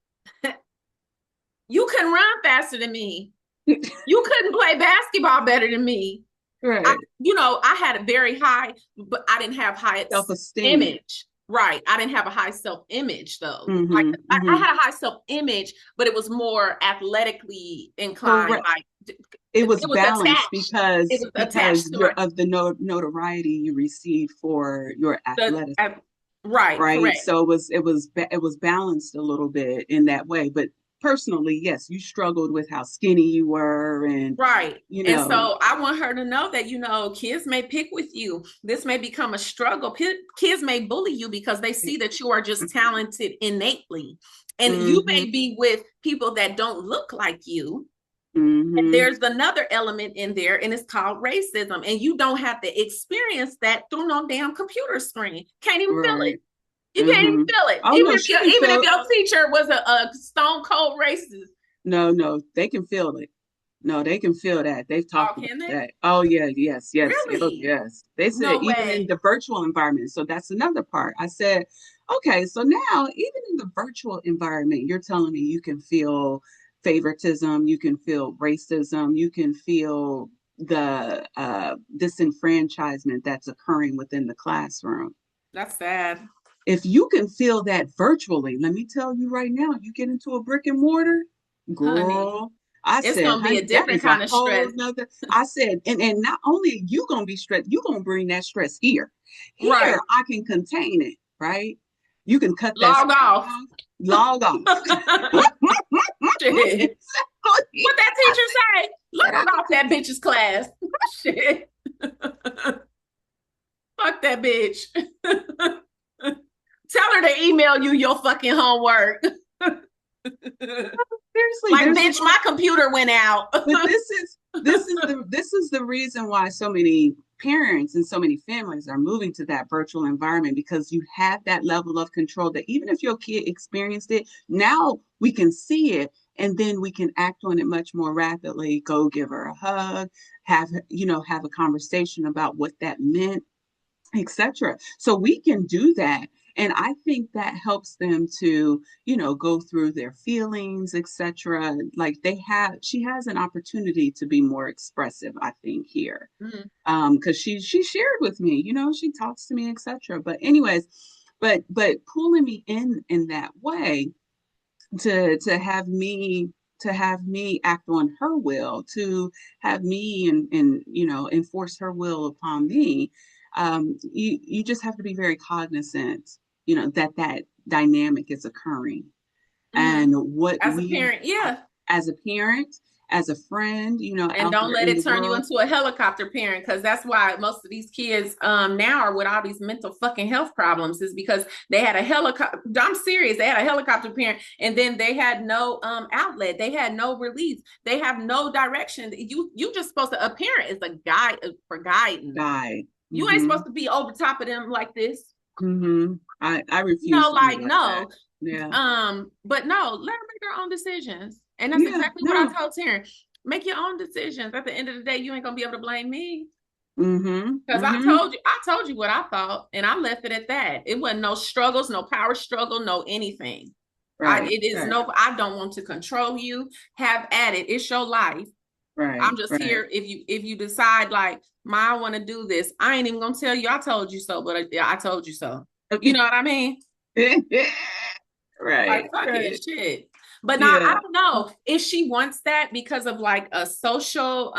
you couldn't run faster than me. You couldn't play basketball better than me. Right. I had a very high, but I didn't have high Self-esteem. image. Right. I didn't have a high self-image though. Like Mm-hmm. I Mm-hmm. had a high self-image, but it was more athletically inclined. Correct. Like It it was was balanced attached. It because was attached to you're of the notoriety you received for your the athleticism, right, right? correct. So it was balanced a little bit in that way. But personally, yes, you struggled with how skinny you were, and Right. you And know, so I want her to know that, kids may pick with you. This may become a struggle. Kids may bully you because they see that you are just talented innately. And you mm-hmm, may be with people that don't look like you. And mm-hmm, there's another element in there, and it's called racism. And you don't have to experience that through no damn computer screen. Can't even feel it. right, You can't even mm-hmm. feel it. Oh no, she can Even if feel. your teacher was a stone cold racist. No, no, they can feel it. No, they can feel that. They've Oh, talked about can they? that. Oh yeah, yes, yes, oh Really? yes. They said No even in way. the virtual environment. So that's another part. I said, okay, so now even in the virtual environment, you're telling me you can feel favoritism, you can feel racism, you can feel the disenfranchisement that's occurring within the classroom. That's sad. If you can feel that virtually, let me tell you right now, you get into a brick and mortar, Honey, girl. I it's said, gonna be honey, a that different is a kind of whole stress. nother. I said, and not only you gonna be stressed, you gonna bring that stress here. Here, Right. I can contain it, right? You can cut that Log screen off. off, log off. Shit. Exactly. What that I teacher say? said, I Log can off that bitch's class. Shit. Fuck that bitch. Tell her to email you your fucking homework. seriously, Like, there's a bitch, lot. my computer went out. But this is the reason why so many parents and so many families are moving to that virtual environment, because you have that level of control that even if your kid experienced it, now we can see it and then we can act on it much more rapidly. Go give her a hug, have a conversation about what that meant, etc. So we can do that. And I think that helps them to, go through their feelings, etc. Like she has an opportunity to be more expressive, I think, here. Mhm. Because she shared with me, she talks to me, etc. But anyways, but pulling me in that way to have me act on her will, to have me and enforce her will upon me. You just have to be very cognizant, that dynamic is occurring, Mhm. and what As a we parent, yeah. as a parent, as a friend, And out don't there let in the it turn you world. into a helicopter parent, because that's why most of these kids now are with all these mental fucking health problems, is because they had a helicopter. I'm serious. They had a helicopter parent, and then they had no outlet. They had no release. They have no direction. You just supposed to, a parent is a guide for guidance. Guide. You ain't Mm-hmm. supposed to be over top of them like this. Mm-hmm. I refuse to be Like like that. no. Yeah. But no, let her make her own decisions. And that's Yeah. exactly what I No. told Taryn. Make your own decisions. At the end of the day, you ain't gonna be able to blame me. Mm-hmm. Because Mm-hmm. I told you what I thought, and I left it at that. It wasn't no struggles, no power struggle, no anything. Right. It is Right. no, I don't want to control you. Have at it. It's your life. I'm Right. just Right. here if you decide like, Ma, I want to do this. I ain't even gonna tell you I told you so, but I told you so. You know what I mean? Right. Like fuck it, Right. shit. But now I Yeah. don't know if she wants that because of like a social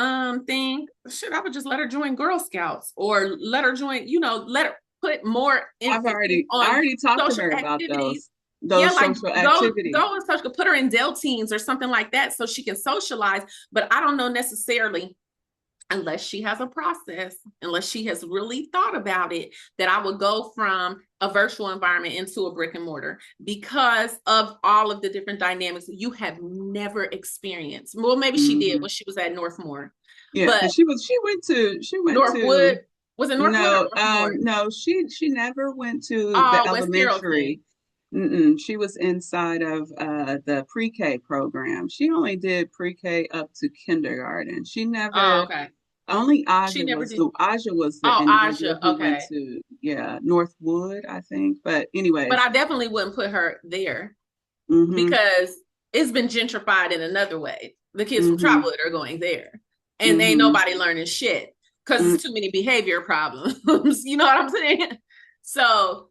thing. Shit, I would just let her join Girl Scouts or let her join, let her put more emphasis I on already talked to social her about activities. Yeah, those like social go activities. and social, put her in Dell teams or something like that so she can socialize. But I don't know necessarily unless she has a process, unless she has really thought about it, that I would go from a virtual environment into a brick and mortar because of all of the different dynamics you have never experienced. Well, maybe she did Hmm. when she was at Northmore, Yeah, but because she went Northwood to was it Northwood or no, Northmore? no, she never went to the Oh, West Carrollton. elementary. Mm-mm, she was inside of the pre-K program. She only did pre-K up to kindergarten. She Oh, never okay. only She never did. Aja was the Oh, individual Aja. who went Okay. to, yeah, Northwood, I think. But But anyways, I definitely wouldn't put her there mm-hmm, because it's been gentrified in another way. The kids from mm-hmm, Trotwood are going there, and ain't mm-hmm. nobody learning shit because it's too many behavior problems. You know what I'm saying? So,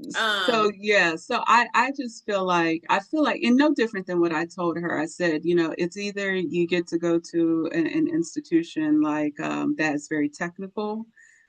So um, yeah, so I just feel like and no different than what I told her. I said, it's either you get to go to an institution like that's very technical,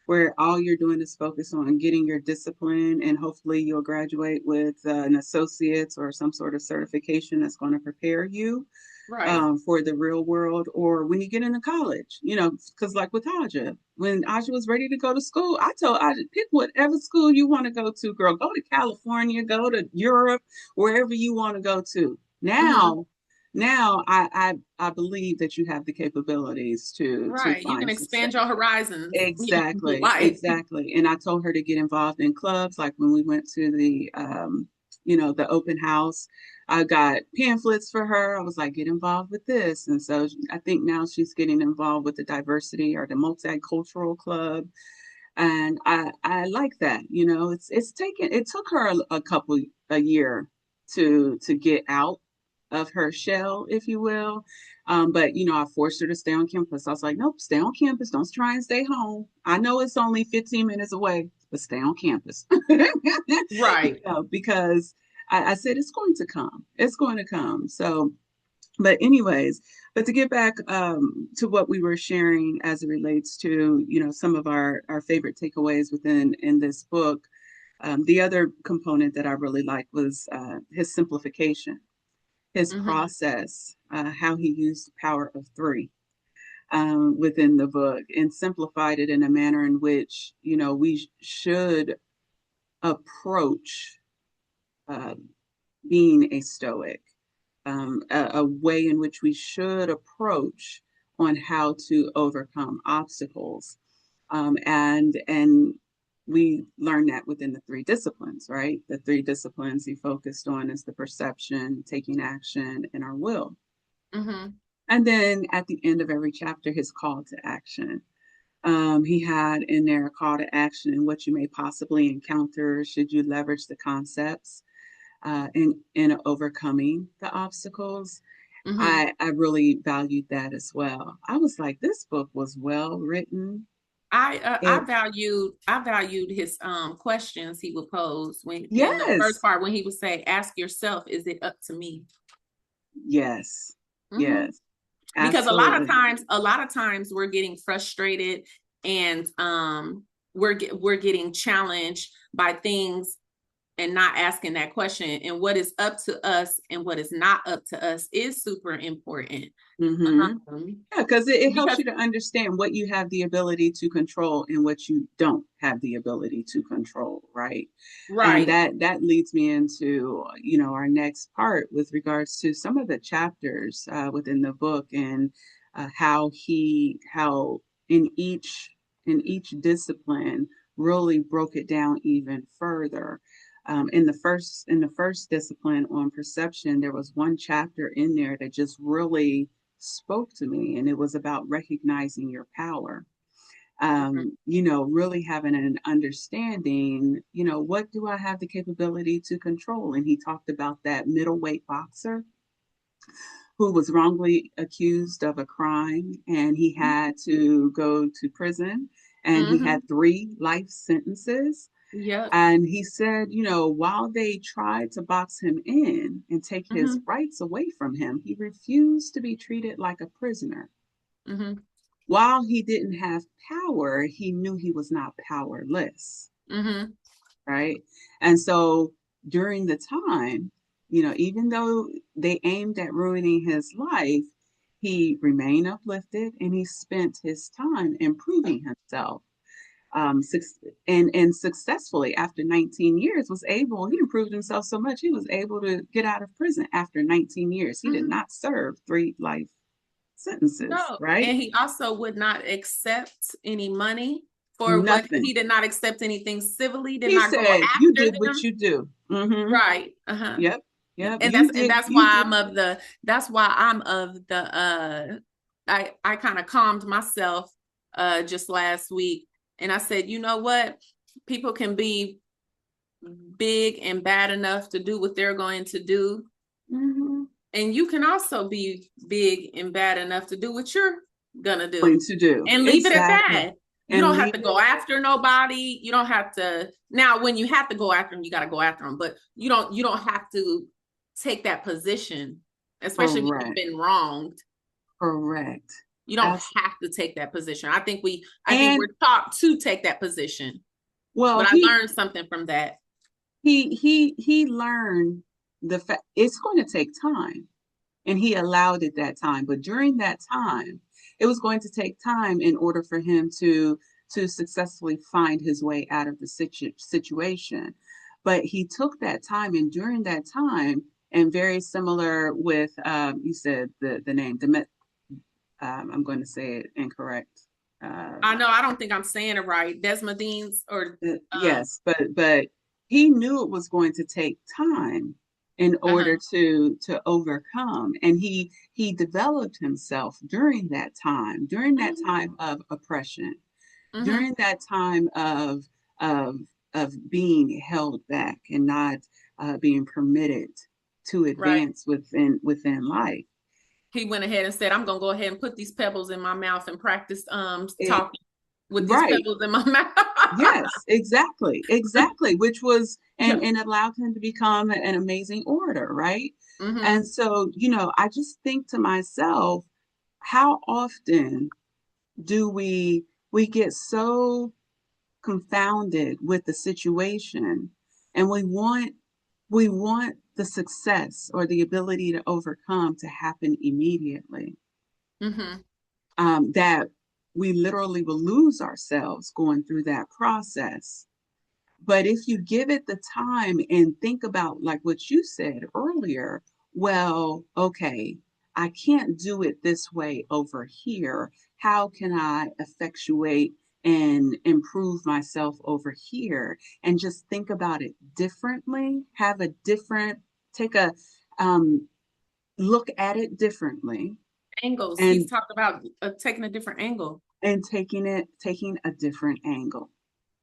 where all you're doing is focus on getting your discipline, and hopefully you'll graduate with an associate's or some sort of certification that's going to prepare you right. for the real world, or when you get into college, because like with Aja, when Aja was ready to go to school, I told Aja, pick whatever school you want to go to, girl. Go to California, go to Europe, wherever you want to go to. Mm-hmm. Now I believe that you have the capabilities to Right. You can find expand success. your horizons. Exactly, Like, exactly. And I told her to get involved in clubs, like when we went to the open house. I got pamphlets for her. I was like, get involved with this. And so I think now she's getting involved with the diversity or the multicultural club. And I like that. It took her a year to get out of her shell, if you will. But I forced her to stay on campus. I was like, nope, stay on campus. Don't try and stay home. I know it's only 15 minutes away, but stay on campus. right. Because I said it's going to come. It's going to come. So, but anyways, but to get back to what we were sharing as it relates to, some of our favorite takeaways within in this book. The other component that I really liked was his simplification, his Mm-hmm. process, how he used the power of three within the book and simplified it in a manner in which, we should approach uh, being a stoic, a way in which we should approach on how to overcome obstacles. And we learn that within the three disciplines, right? The three disciplines he focused on is the perception, taking action, and our will. Mm-hmm. And then at the end of every chapter, his call to action. He had in there a call to action and what you may possibly encounter should you leverage the concepts in overcoming the obstacles. Mm-hmm. I really valued that as well. I was like, this book was well written. I It valued his questions he would pose when in the first Yes, part when he would say, "Ask yourself, is it up to me?" yes, Hmm. yes, Because absolutely. a lot of times we're getting frustrated and we're getting challenged by things and not asking that question. And what is up to us and what is not up to us is super important. Mm-hmm. Um, Yeah, because it helps because you to understand what you have the ability to control and what you don't have the ability to control, right? And right. that leads me into our next part with regards to some of the chapters within the book and how in each discipline really broke it down even further. In the first discipline on perception, there was one chapter in there that just really spoke to me, and it was about recognizing your power. Mhm. Really having an understanding, what do I have the capability to control? And he talked about that middleweight boxer who was wrongly accused of a crime, and he had to go to prison, and he Mhm. had 3 life sentences. Yep. And he said, while they tried to box him in and take his Mhm. rights away from him, he refused to be treated like a prisoner. Mhm. While he didn't have power, he knew he was not powerless, Mhm. right? And so during the time, even though they aimed at ruining his life, he remained uplifted and he spent his time improving himself. And successfully after 19 years he improved himself so much he was able to get out of prison after 19 years. He did Mhm. not serve 3 life sentences, No, right? and he also would not accept any money for what Nothing. he did not accept anything civilly, did He not go said, "You after did what them. you do." Mm-hmm. Right. Uh-huh. Yep. Yep. And You did. that's You why did. I'm of the that's why I'm of the I kind of calmed myself just last week, and I said, you know what? People can be big and bad enough to do what they're going to do, Mm-hmm. and you can also be big and bad enough to do what you're gonna Going do to do and leave it at exactly, that. You and don't have leave to it go after nobody. You don't have to now when you have to go after them, you got to go after them, but you don't have to take that position, especially if you've correct. been wronged. Correct. You don't As have to take that position. I think and we're taught to take that position, well, but I learned something from that. he learned the fact it's going to take time, and he allowed it that time. But during that time, it was going to take time in order for him to successfully find his way out of the situation. But he took that time, and during that time, and very similar with you said the name I'm going to say it incorrect. I know I don't think I'm saying it right. Desmondines or Yes, but he knew it was going to take time in order uh-huh. to overcome, and he developed himself during that Mhm. time of oppression, Mhm. during that time of being held back and not being permitted to Right. advance within life. He went ahead and said, I'm gonna go ahead and put these pebbles in my mouth and practice It, talking with these right. pebbles in my mouth. Yes, exactly, which was Yeah. and allowed him to become an amazing orator, right? And Mm-hmm. so, I just think to myself, how often do we get so confounded with the situation, and we want the success or the ability to overcome to happen immediately, Mm-hmm. that we literally will lose ourselves going through that process. But if you give it the time and think about, like what you said earlier, well, okay, I can't do it this way over here. How can I effectuate and improve myself over here? And just think about it differently, take a um, look at it differently, Angles. He's and talked about taking a different angle. taking a different angle,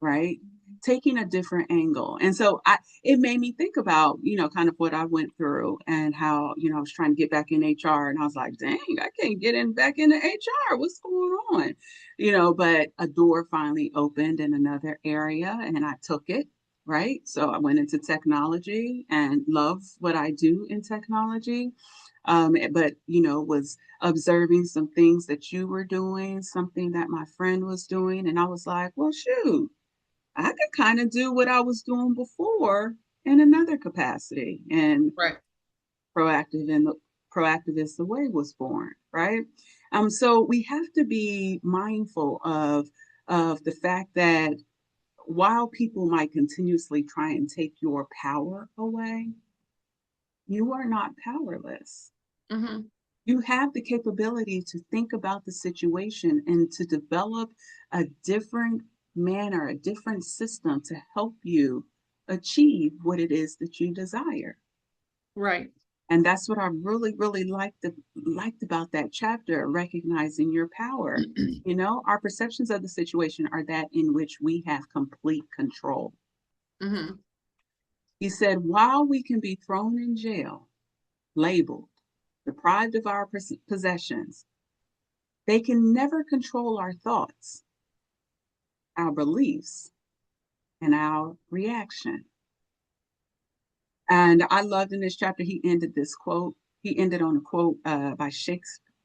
right? Taking a different angle. And so it made me think about, kind of what I went through and how, I was trying to get back in HR, and I was like, dang, I can't get in back into HR. What's going on? But a door finally opened in another area and I took it. Right. So I went into technology and love what I do in technology. But, was observing some things that you were doing, something that my friend was doing. And I was like, well, shoot, I could kind of do what I was doing before in another capacity. And Right. proactive and the proactive is the way was born, right? So we have to be mindful of the fact that while people might continuously try and take your power away, you are not powerless. Mm-hmm. You have the capability to think about the situation and to develop a different manner, a different system to help you achieve what it is that you desire. Right. And that's what I really, really liked about that chapter, recognizing your power. You know, our perceptions of the situation are that in which we have complete control. Hmm. He said, while we can be thrown in jail, labeled, deprived of our possessions, they can never control our thoughts, our beliefs, and our reaction. And I loved in this chapter, he ended this quote. He ended on a quote by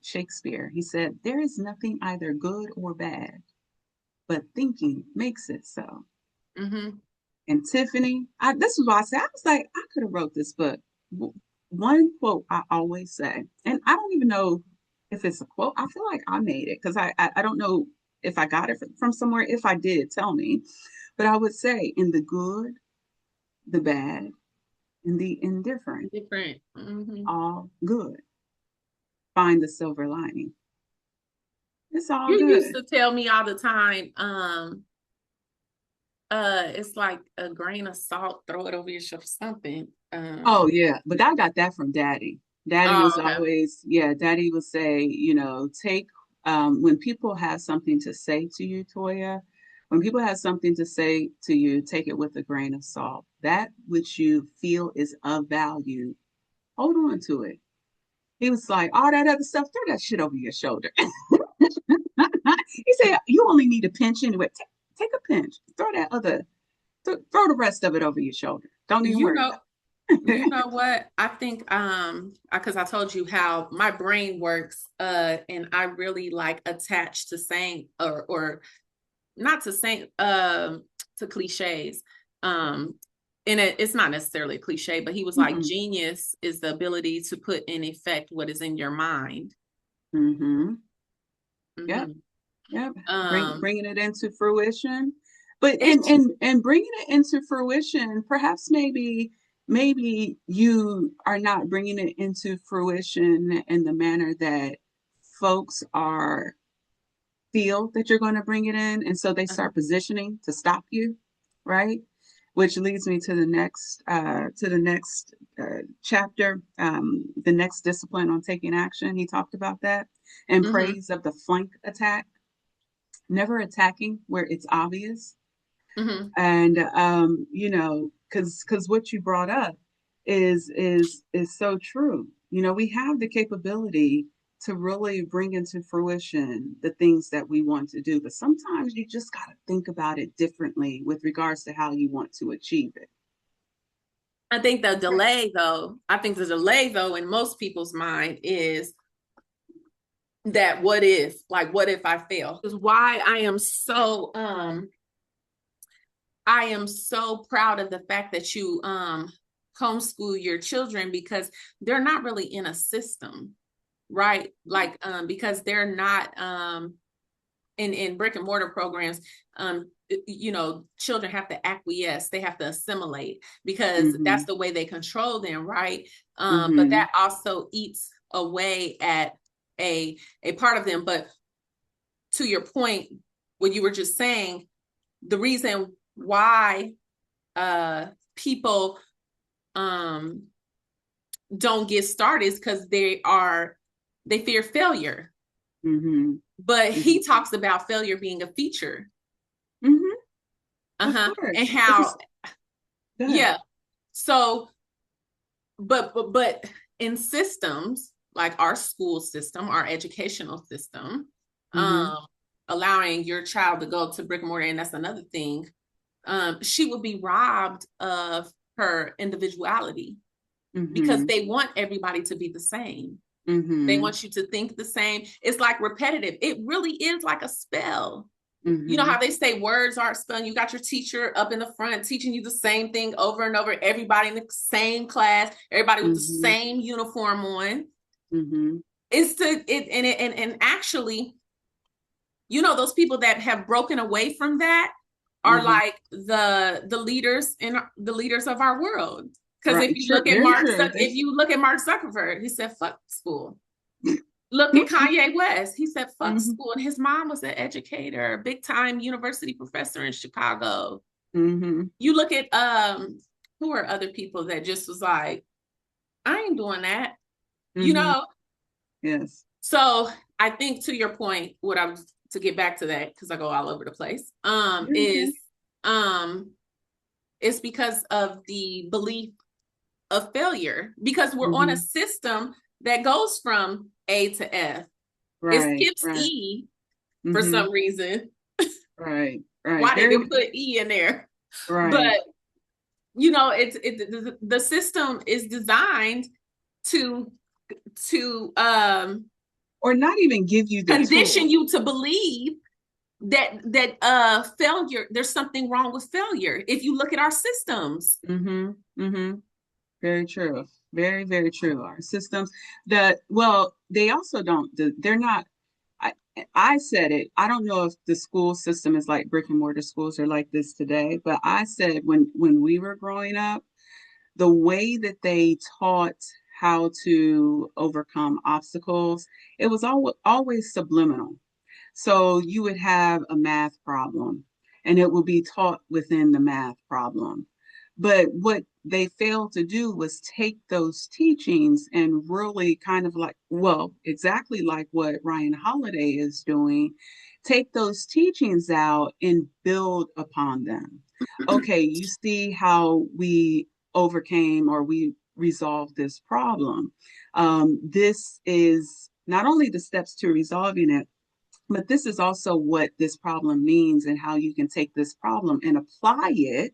Shakespeare. He said, there is nothing either good or bad, but thinking makes it so. Hmm. And Tiffany, this is why I said, I was like, I could have wrote this book. One quote I always say, and I don't even know if it's a quote. I feel like I made it because I don't know if I got it from somewhere. If I did, tell me. But I would say, in the good, the bad, and the indifferent, Different. Hmm. all good. Find the silver lining. It's all You used good. to tell me all the time, it's like a grain of salt, throw it over your shoulder, something. Oh yeah, but I got that from Daddy. Daddy Oh, was okay. always, yeah, Daddy would say, you know, take when people have something to say to you, Toya, when people have something to say to you, take it with a grain of salt. That which you feel is of value, hold on to it. He was like, all that other stuff, throw that shit over your shoulder. He said, you only need a pinch anyway. Take a pinch. Throw that other, throw the rest of it over your shoulder. Don't even You worry know, about you it. know what? I think because I told you how my brain works, and I really like attached to saying or not to saying to cliches. Um and it's not necessarily a cliche, but he was like, Mm-mm. genius is the ability to put in effect what is in your mind. Mm-hmm. Yep. Hmm. Yep. Um Bringing it into fruition, but it's and bringing it into fruition. Perhaps maybe you are not bringing it into fruition in the manner that folks are feel that you're going to bring it in, and so they start positioning to stop you, right? Which leads me to the next chapter, the next discipline on taking action. He talked about that and mm-hmm, praise of the flank attack, never attacking where it's obvious. mm-hmm. And you know, because what you brought up is so true. You know, we have the capability to really bring into fruition the things that we want to do, but sometimes you just got to think about it differently with regards to how you want to achieve it. I think the delay though in most people's mind is that what if, like, what if I fail? Is why I am so proud of the fact that you homeschool your children, because they're not really in a system, right? Like because they're not in brick and mortar programs, you know, children have to acquiesce, they have to assimilate because Mm-hmm. that's the way they control them, right? But Mm-hmm. that also eats away at a part of them. But to your point, what you were just saying, the reason why people um don't get started is because they fear failure. Mm-hmm. But Mm-hmm. he talks about failure being a feature. Mm-hmm. Of Uh-huh. And course. It's how, just good. yeah. So, but in systems like our school system, our educational system, Mm-hmm. um, allowing your child to go to brick and mortar, and that's another thing, she would be robbed of her individuality because Mm-hmm. they want everybody to be the same. They Mm-hmm. want you to think the same. It's like repetitive. It really is like a spell. You know Mm-hmm. how they say words aren't spelling? You got your teacher up in the front teaching you the same thing over and over, everybody in the same class, everybody with the Mm-hmm. same uniform on. Mm-hmm. It's to it and actually, you know, those people that have broken away from that are Mm-hmm. like the leaders in the leaders of our world. Because Right. True. Very true. If you look at Mark Zuckerberg, he said, fuck school. Look at Kanye West. He said, fuck Mm-hmm. school. And his mom was an educator, a big time university professor in Chicago. Mm-hmm. You look at who are other people that just was like, I ain't doing that. You Mm-hmm. know, Yes. so I think to your point, what I was to get back to that, because I go all over the place, You're okay. is um it's because of the belief of failure, because we're on a Mm-hmm. system that goes from A to F. It Right, skips right. E for Mm-hmm. some reason. Right, right. Why they Very didn't put E in there? right. But the system is designed to to Or not even give you the condition tool. you to believe that failure, there's something wrong with failure if you look at our systems. Mm-hmm. Mm-hmm. Very true. Very, very true. Our systems that, well, they also don't, they're not, I, I said it. I don't know if the school system is like brick and mortar schools are like this today, but I said when we were growing up, the way that they taught how to overcome obstacles, it was always subliminal. So you would have a math problem and it will be taught within the math problem. But what they failed to do was take those teachings and really kind of like, well, exactly like what Ryan Holiday is doing, take those teachings out and build upon them. Okay, you see how we overcame or we resolved this problem. This is not only the steps to resolving it, but this is also what this problem means and how you can take this problem and apply it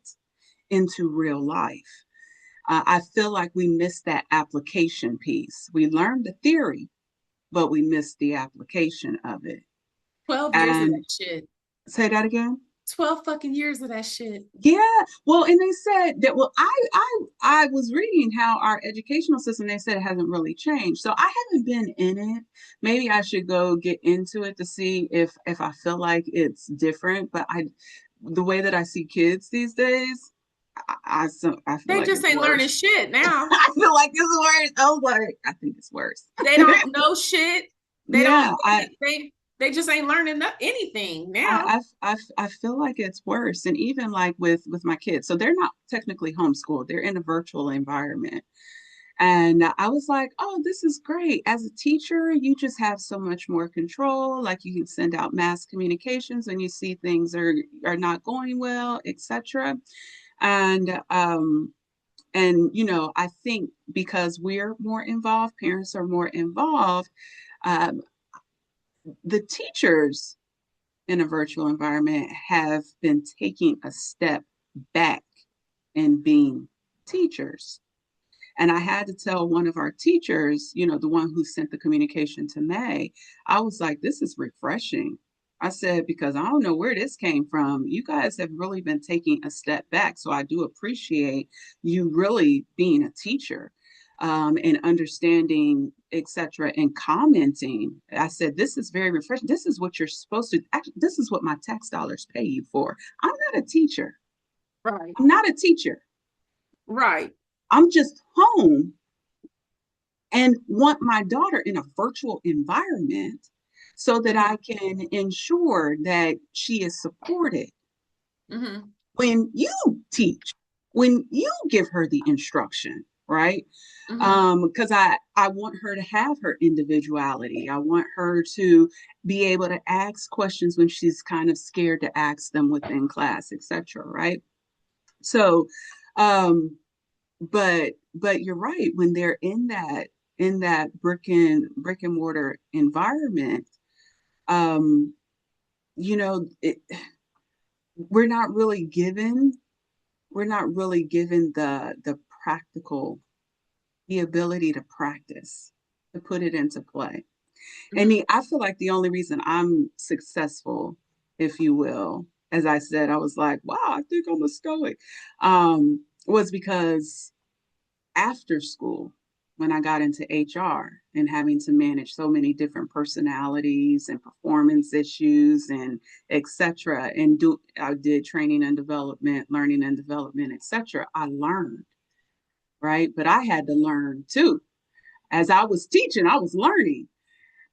into real life. I feel like we missed that application piece. We learned the theory, but we missed the application of it. 12 years of And that shit. say that again. 12 fucking years of that shit. Yeah, well, and they said that. Well, I was reading how our educational system. They said it hasn't really changed. So I haven't been in it. Maybe I should go get into it to see if I feel like it's different. But the way that I see kids these days, I feel They like just it's ain't learning worse. shit now. I feel like it's worse. I was like, I think it's worse. They don't know shit. They don't Yeah, they just ain't learning anything now. I feel like it's worse, and even like with my kids, so they're not technically homeschooled; they're in a virtual environment. And I was like, oh, this is great. As a teacher, you just have so much more control. Like you can send out mass communications when you see things are not going well, etc. And I think because we're more involved, parents are more involved. Um, the teachers in a virtual environment have been taking a step back in being teachers. And I had to tell one of our teachers, the one who sent the communication to May, I was like, this is refreshing. I said, because I don't know where this came from. You guys have really been taking a step back. So I do appreciate you really being a teacher, and understanding, etc., and commenting. I said, this is very refreshing. This is what you're supposed to, actually, this is what my tax dollars pay you for. I'm not a teacher. Right. I'm not a teacher. Right. I'm just home and want my daughter in a virtual environment so that Mm-hmm. I can ensure that she is supported Mm-hmm. when you teach, when you give her the instruction, right? Mm-hmm. Because I want her to have her individuality. I want her to be able to ask questions when she's kind of scared to ask them within class, etc. Right? So, um, but you're right, when they're in that brick and mortar environment, um we're not really given the practical, the ability to practice, to put it into play. And Mm-hmm. I feel like the only reason I'm successful, if you will, as I said, I was like, wow, I think I'm a stoic, was because after school, when I got into HR and having to manage so many different personalities and performance issues and etc. And I did training and development, learning and development, etc. I learned, right? But I had to learn too. As I was teaching, I was learning.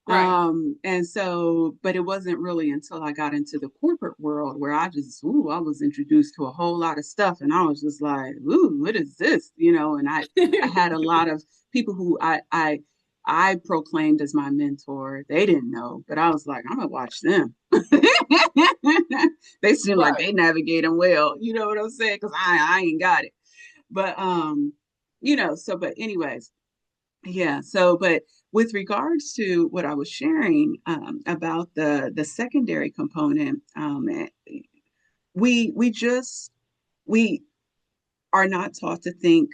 Right. And so, but it wasn't really until I got into the corporate world where I was introduced to a whole lot of stuff, and I was just like, ooh, what is this? And I had a lot of people who I proclaimed as my mentor. They didn't know, but I was like, I'm gonna watch them. They seem like Right. they navigate them well. You know what I'm saying? Because I ain't got it. But but anyways, yeah. So, but with regards to what I was sharing about the secondary component, we just we are not taught to think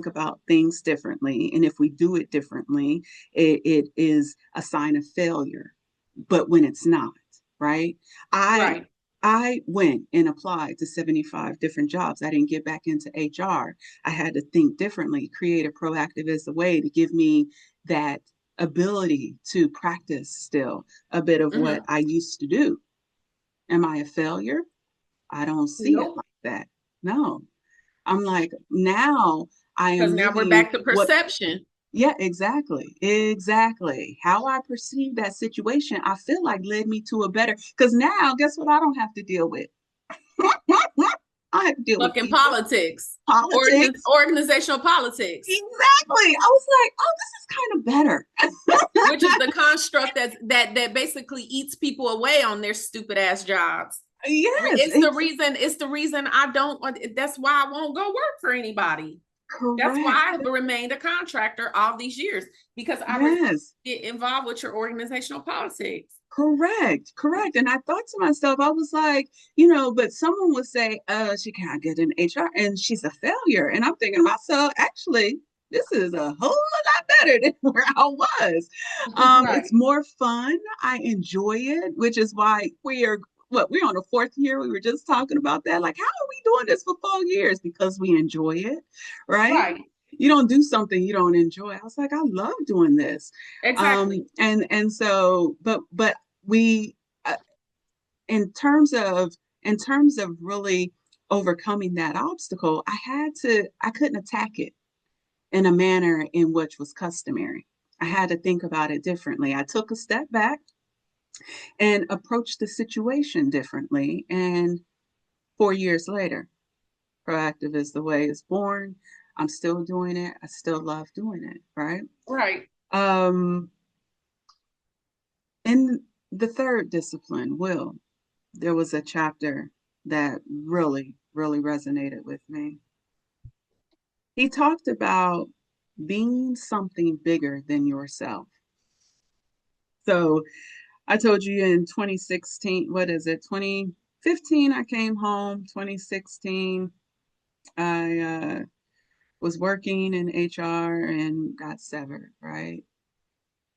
about things differently, and if we do it differently, it is a sign of failure. But when it's not, right? I Right. I went and applied to 75 different jobs. I didn't get back into HR. I had to think differently. Creative proactive is the way to give me that ability to practice still a bit of what Hmm. I used to do. Am I a failure? I don't see it Nope. like that. No. I'm like, now I Because am now we're living back to what, perception. yeah, exactly. Exactly. How I perceive that situation, I feel like led me to a better, because now, guess what? I don't have to deal with. I have to deal with Fucking people, politics. politics. Organizational politics, Exactly. I was like, oh, this is kind of better. which is the construct that basically eats people away on their stupid ass jobs. Yes, It's the reason I don't that's why I won't go work for anybody. That's correct. why I've remained a contractor all these years, because I refuse Yes. to get involved with your organizational politics. Correct, correct. And I thought to myself, I was like, but someone would say, she can't get an HR and she's a failure. And I'm thinking to myself, actually, this is a whole lot better than where I was. It's Right. more fun. I enjoy it, which is why we're on the fourth year. We were just talking about that. Like, how are we doing this for 4 years? Because we enjoy it, right? Right. You don't do something you don't enjoy. I was like, I love doing this. Exactly. And so, but we uh, in terms of really overcoming that obstacle, I couldn't attack it in a manner in which was customary. I had to think about it differently. I took a step back and approached the situation differently, and 4 years later, proactive is the way is born. I'm still doing it. I still love doing it, right? Right. um in the third discipline, will, there was a chapter that really, really resonated with me. He talked about being something bigger than yourself. So I told you in 2016, what is it, 2015, I came home. 2016, I was working in HR and got severed, right?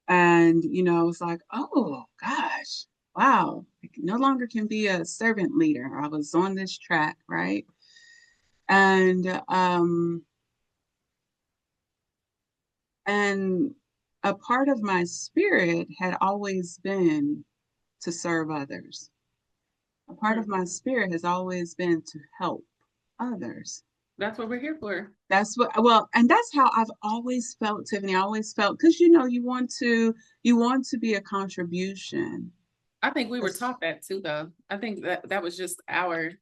And, I was like, oh gosh, wow, I no longer can be a servant leader. I was on this track, right? And and a part of my spirit had always been to serve others. A part of Mhm. my spirit has always been to help others. That's what we're here for. And that's how I've always felt, Tiffany. I always felt, because you want to be a contribution. I think we were That's taught that too, though. I think that was just our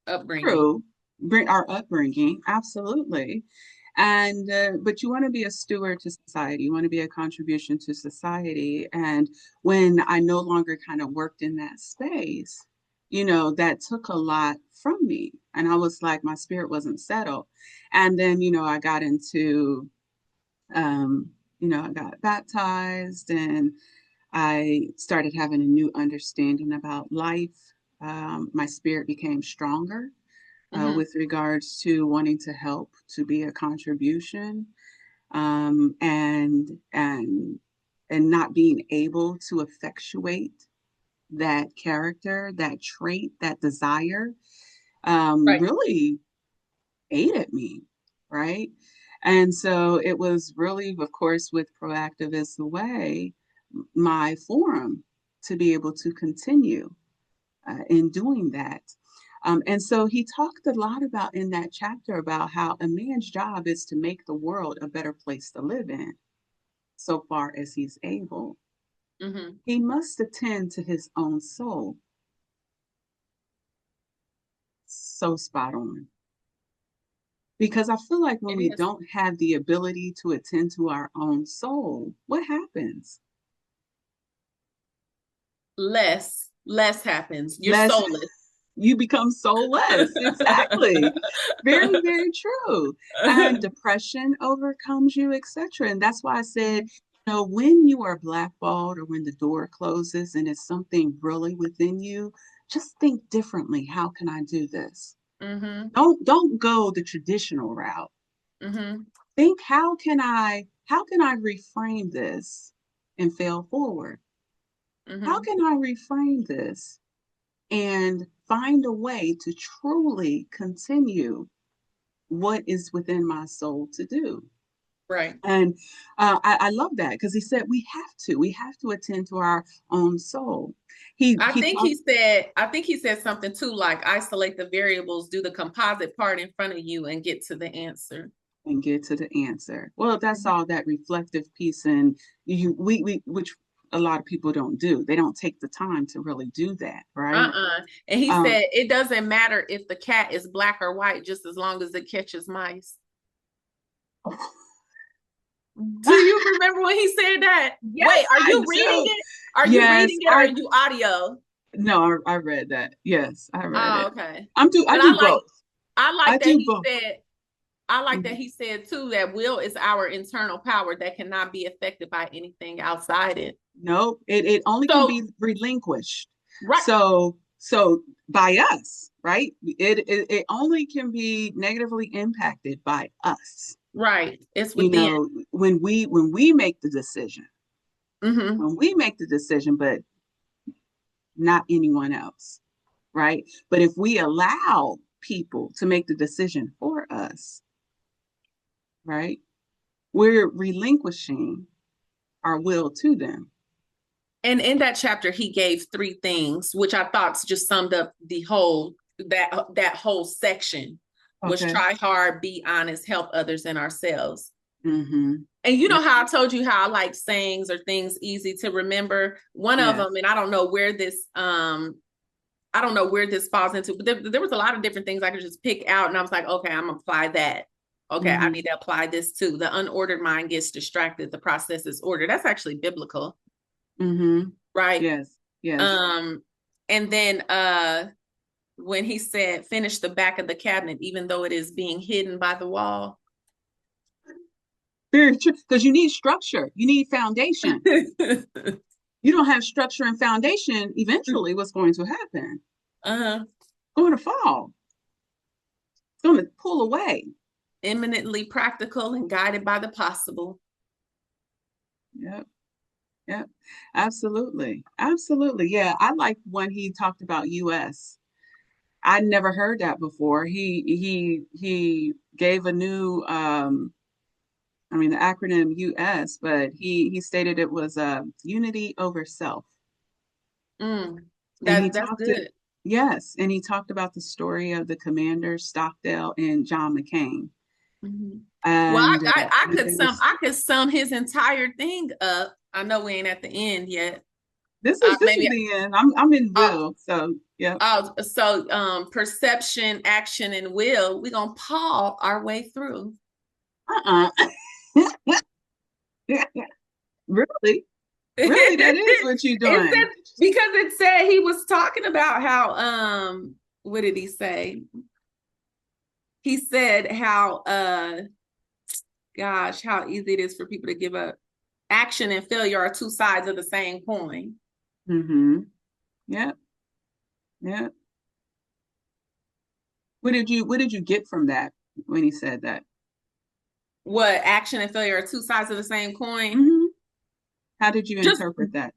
upbringing. true. Bring our upbringing, absolutely. And but you want to be a steward to society. You want to be a contribution to society. And when I no longer kind of worked in that space, that took a lot from me. And I was like, my spirit wasn't settled. And then, I got into I got baptized, and I started having a new understanding about life. My spirit became stronger Hmm. with regards to wanting to help, to be a contribution, and not being able to effectuate that character, that trait, that desire, Right. really ate at me, right? And so it was really, of course, with Proactive is the Way, my forum to be able to continue in doing that. And so he talked a lot about in that chapter about how a man's job is to make the world a better place to live in, so far as he's able. Mm-hmm. He must attend to his own soul. So spot on. Because I feel like when It we is. don't have the ability to attend to our own soul, what happens? Less happens. You're Less, soulless. you become soulless. Exactly. Very, very true. And depression overcomes you, etc. And that's why I said, when you are blackballed or when the door closes and it's something really within you, just think differently. How can I do this? Mm-hmm. Don't go the traditional route. Mm-hmm. Think, how can I reframe this and fail forward? How Mm-hmm. can I reframe this and find a way to truly continue what is within my soul to do? Right. And I love that because he said we have to attend to our own soul. He talked I think he said something too, like isolate the variables, do the composite part in front of you and get to the answer. and get to the answer. Well, that's all that reflective piece, and we which a lot of people don't do. They don't take the time to really do that, right? Uh-uh. And he Um, said it doesn't matter if the cat is black or white, just as long as it catches mice. Do you remember when he said that? Wait, yes, are I you reading do. it? Are you reading Yes, it or are you audio? no, I read that. Yes, I read Oh, it. okay. I But do both. I I like that do he both. said I like that Mhm. he said too that will is our internal power that cannot be affected by anything outside it. Nope, it only can be So relinquished. right, So by us, right? It only can be negatively impacted by us. right. It's within. When we make the decision, Mm-hmm. but not anyone else, right? But if we allow people to make the decision for us, right? We're relinquishing our will to them. And in that chapter, he gave three things, which I thought just summed up the whole that whole section was Okay. try hard, be honest, help others and ourselves. Mm-hmm. And you Yeah. know how I told you how I like sayings or things easy to remember. One of them, Yes. and I don't know where this falls into, but there was a lot of different things I could just pick out, and I was like, okay, I'm gonna apply that. Okay, I Mm-hmm. need to apply this too. The unordered mind gets distracted. The process is ordered. That's actually biblical, Mm-hmm. right? Yes. Yes. Um, and then when he said, finish the back of the cabinet, even though it is being hidden by the wall. Very true. Because you need structure. You need foundation. You don't have structure and foundation, eventually what's going to happen? Uh-huh. It's going to fall. It's going to pull away. Eminently practical and guided by the possible. Yep. Yep. Absolutely. Absolutely. Yeah. I like when he talked about US. I never heard that before. He gave a new the acronym US, but he stated it was unity over self. Mm, And he that's talked it, good. yes, and he talked about the story of the commanders Stockdale and John McCain. Mm-hmm. Well, And could they were, I could sum his entire thing up. I know we ain't at the end yet. this is Maybe the end. I'm in uh, will, so yep. perception, action, and will. We're gonna paw our way through. Uh-uh. Really? Really, that is what you're It doing. said because it said he was talking about how what did he say? He said how gosh, how easy it is for people to give up. Action and failure are two sides of the same coin. Mm-hmm. Yep. Yep. What did you get from that when he said that? What action and failure are two sides of the same coin? Mm-hmm. How did you Just interpret that?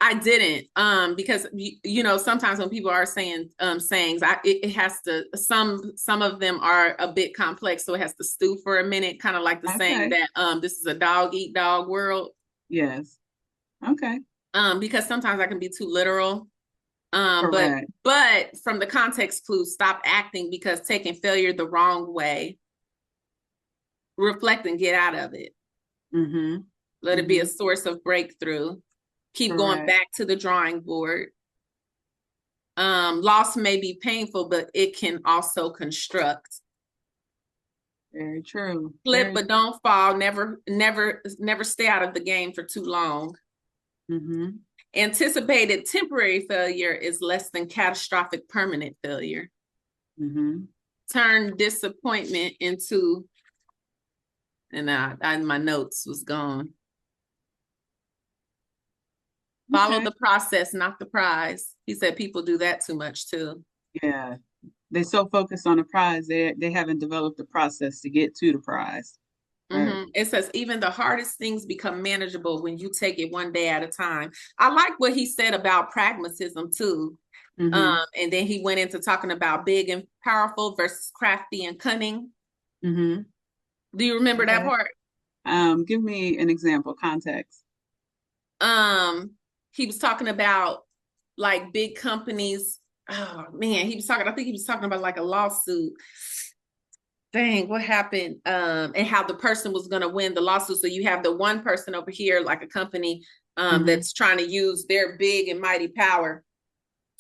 I didn't because you know sometimes when people are saying sayings it has to some of them are a bit complex so it has to stew for a minute kind of like the saying Okay. that this is a dog eat dog world Yes. Okay. because sometimes I can be too literal but Correct. from the context clue stop acting because taking failure the wrong way reflect and get out of it Mm-hmm. let it be Mm-hmm. a source of breakthrough Keep going Correct. back to the drawing board. Loss may be painful, but it can also construct. Very true. Flip, Very. but don't fall. Never stay out of the game for too long. Mm-hmm. Anticipated temporary failure is less than catastrophic permanent failure. Mm-hmm. Turn disappointment into, and my notes was gone. Follow Okay. the process, not the prize. He said people do that too much too. Yeah. They're so focused on the prize, they haven't developed the process to get to the prize. Right. It says even the hardest things become manageable when you take it one day at a time. I like what he said about pragmatism too. Mm-hmm. And then he went into talking about big and powerful versus crafty and cunning. Mm-hmm. Do you remember that Okay. part? Give me an example, context. Um, he was talking about like big companies. Oh man, I think he was talking about like a lawsuit. Dang, what happened? And how the person was gonna win the lawsuit. So you have the one person over here, like a company Mm-hmm. that's trying to use their big and mighty power,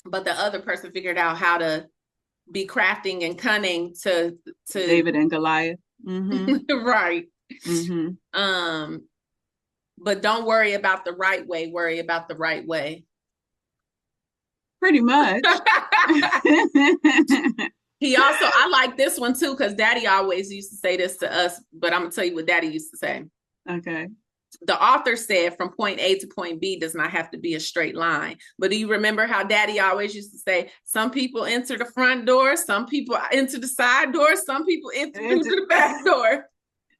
but the other person figured out how to be crafting and cunning to David and Goliath. Mm-hmm. right. Mm-hmm. Um, but don't worry about the right way, worry about the right way. Pretty much. He also, I like this one too, because daddy always used to say this to us, but I'm gonna tell you what daddy used to say. Okay. The author said from point A to point B does not have to be a straight line. But do you remember how daddy always used to say, some people enter the front door, some people enter the side door, some people enter through the back door.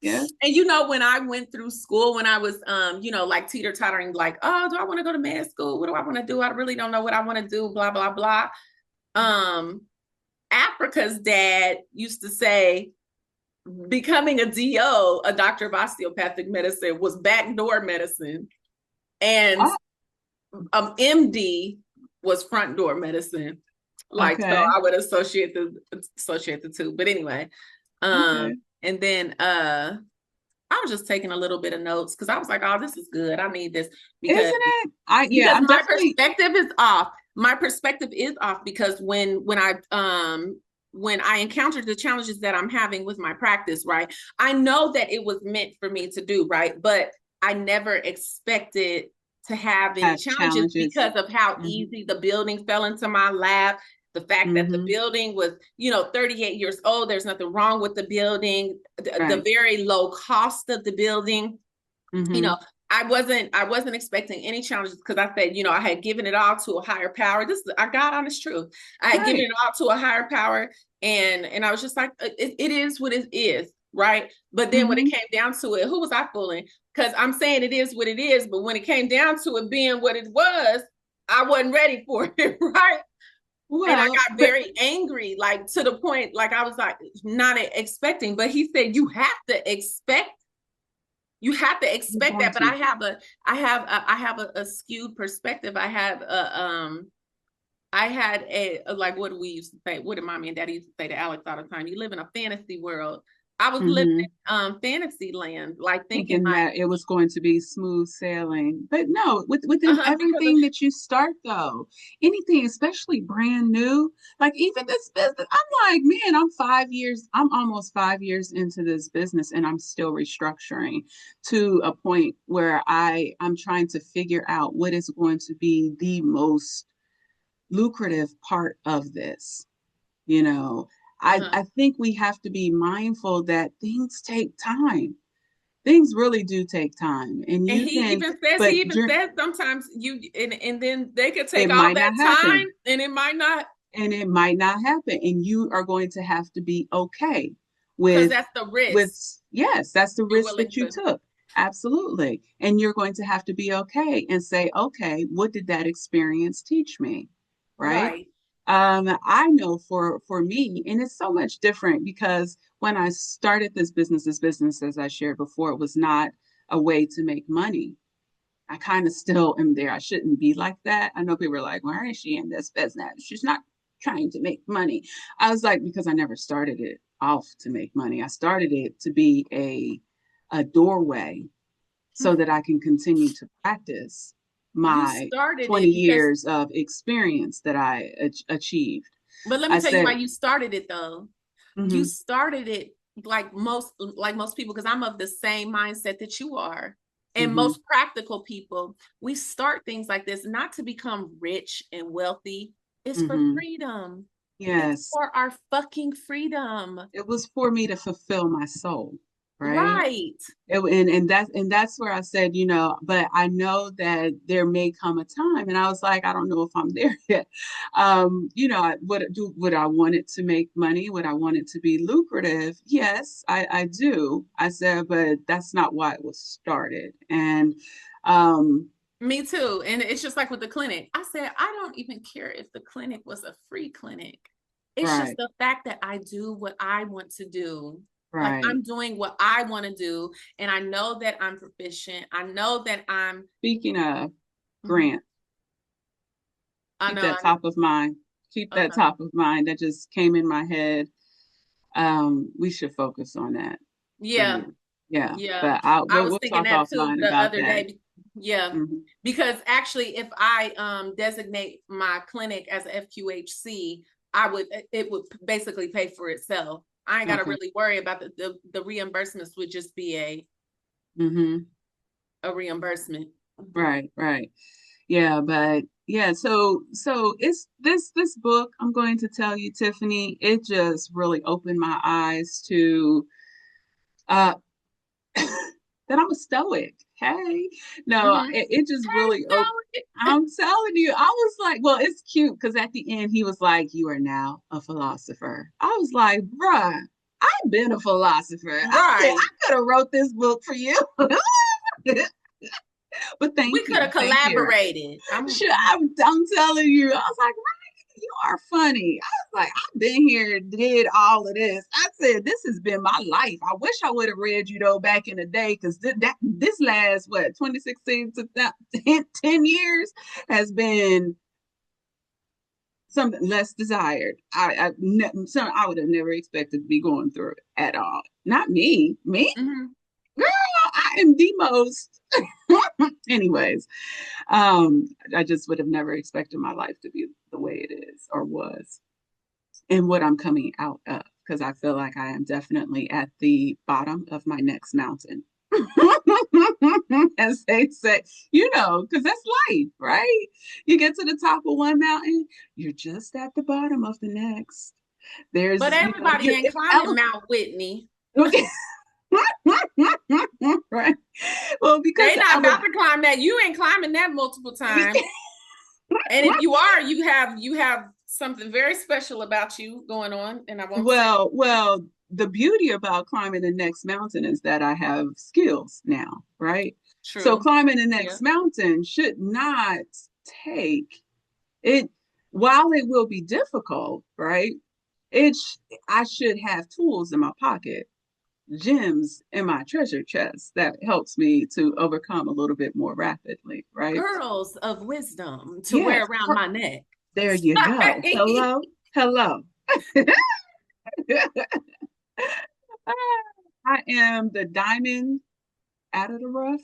Yeah. And when I went through school, when I was like teeter-tottering, like, oh, do I want to go to med school? What do I want to do? I really don't know what I want to do, blah, blah, blah. Um, Africa's dad used to say becoming a DO, a doctor of osteopathic medicine, was backdoor medicine. And Oh, MD was front door medicine. Like, so okay. I would associate the two. But anyway, Okay. and then I was just taking a little bit of notes because I was like, oh, this is good. I need this Isn't because it? Yeah, I'm my definitely. perspective is off. My perspective is off because when I encountered the challenges that I'm having with my practice, right? I know that it was meant for me to do, right? But I never expected to have any Have challenges challenges. because of how Mm-hmm. easy the building fell into my lap. The fact that the Mm-hmm. building was, 38 years old, there's nothing wrong with the building, the Right. very low cost of the building, you Mm-hmm. know, I wasn't expecting any challenges because I said, I had given it all to a higher power. This is I got honest truth. I had given Right. it all to a higher power, and I was just like, it is what it is, right? But then when it Mm-hmm. came down to it, who was I fooling? Because I'm saying it is what it is, but when it came down to it being what it was, I wasn't ready for it, right? And I Well, got very angry, like to the point, like I was like not expecting. But he said, you're you have to expect going that. But to. I have a skewed perspective. I had like, what do we used to say, what did mommy and daddy used to say to Alex all the time, you live in a fantasy world. I was living Mm-hmm. in fantasy land, like thinking Thinking like, that it was going to be smooth sailing. But no, within because of everything that you start though, anything, especially brand new, like even this business, I'm like, man, I'm almost 5 years into this business and I'm still restructuring to a point where I'm trying to figure out what is going to be the most lucrative part of this. You know, uh-huh. I think we have to be mindful that things take time. Things really do take time, and And you can, but he even says sometimes and then they could it take all might that not time happen, and it might not, and it might not happen, and you are going to have to be okay because with that's the risk with yes, that's the you're risk willing that you to. took. Absolutely. And you're going to have to be okay and say, okay, what did that experience teach me? Right? Right. I know for me, and it's so much different because when I started this business, as I shared before, it was not a way to make money. I kind of still am there. I shouldn't be like that. I know people are like, why is she in this business? She's not trying to make money. I was like, because I never started it off to make money. I started it to be a doorway so that I can continue to practice. You my started 20 it because, years of experience that I achieved. but let me I tell you why said, you started it though. You mm-hmm, started it like most people, because I'm of the same mindset that you are. And mm-hmm, most practical people, we start things like this not to become rich and wealthy. It's for mm-hmm. freedom. It's Yes, for our fucking freedom. it was for me to fulfill my soul, right? Right. And that's where I said, but I know that there may come a time, and I was like, I don't know if I'm there yet. Would I want it to make money? Would I want it to be lucrative? Yes, I do. I said, but that's not why it was started. And um, Me too. And it's just like with the clinic. I said, I don't even care if the clinic was a free clinic. It's just right, the fact that I do what I want to do. Like right. I'm doing what I want to do. And I know that I'm proficient. I know that I'm, Speaking of mhm. Grant, I keep know that I'm top of mind. Keep that okay. top of mind. That just came in my head. We should focus on that for Yeah. you. Yeah, Yeah, but I was we'll thinking talk that too offline the about other that. day. Yeah, Hmm. because actually, if I designate my clinic as a FQHC, I would it would basically pay for itself. I ain't got to Okay. really worry about the reimbursements. Would just be Hmm. a reimbursement. Right, right. Yeah, but yeah, so it's this book, I'm going to tell you, Tiffany, it just really opened my eyes to uh that I'm a stoic. Hey, no, Mm-hmm. it just Hey, really opened. Sally. I'm telling you, I was like, well, it's cute because at the end he was like, "You are now a philosopher." I was like, "Bruh, I've been a philosopher. I Right. could have wrote this book for you." But We could have thank you. collaborated. Sure, I'm telling you, I was like, "Right, you are funny." I was like, I've been here, did all of this. I said, this has been my life. I wish I would have read you though back in the day, because this last what 2016 to 10 years has been something less desired. I would have never expected to be going through it at all. Not me, Mhm. girl. I am the most. Anyways, I just would have never expected my life to be the way it is or was, and what I'm coming out of, because I feel like I am definitely at the bottom of my next mountain. As they say, because that's life, right? You get to the top of one mountain, you're just at the bottom of the next. But There's, everybody ain't it's climbing Mount Whitney. okay. Right. Well, because They I not would. about to climb that. You ain't climbing that multiple times. And if you are, you have something very special about you going on. And I won't say Well, the beauty about climbing the next mountain is that I have skills now, right? So true. climbing the Yeah. next mountain should not take it, while it will be difficult, right? I should have tools in my pocket, gems in my treasure chest that helps me to overcome a little bit more rapidly, right? Pearls of wisdom to wear Yes, around my neck. there you go. Sorry. Hello, hello. I am the diamond out of the rough.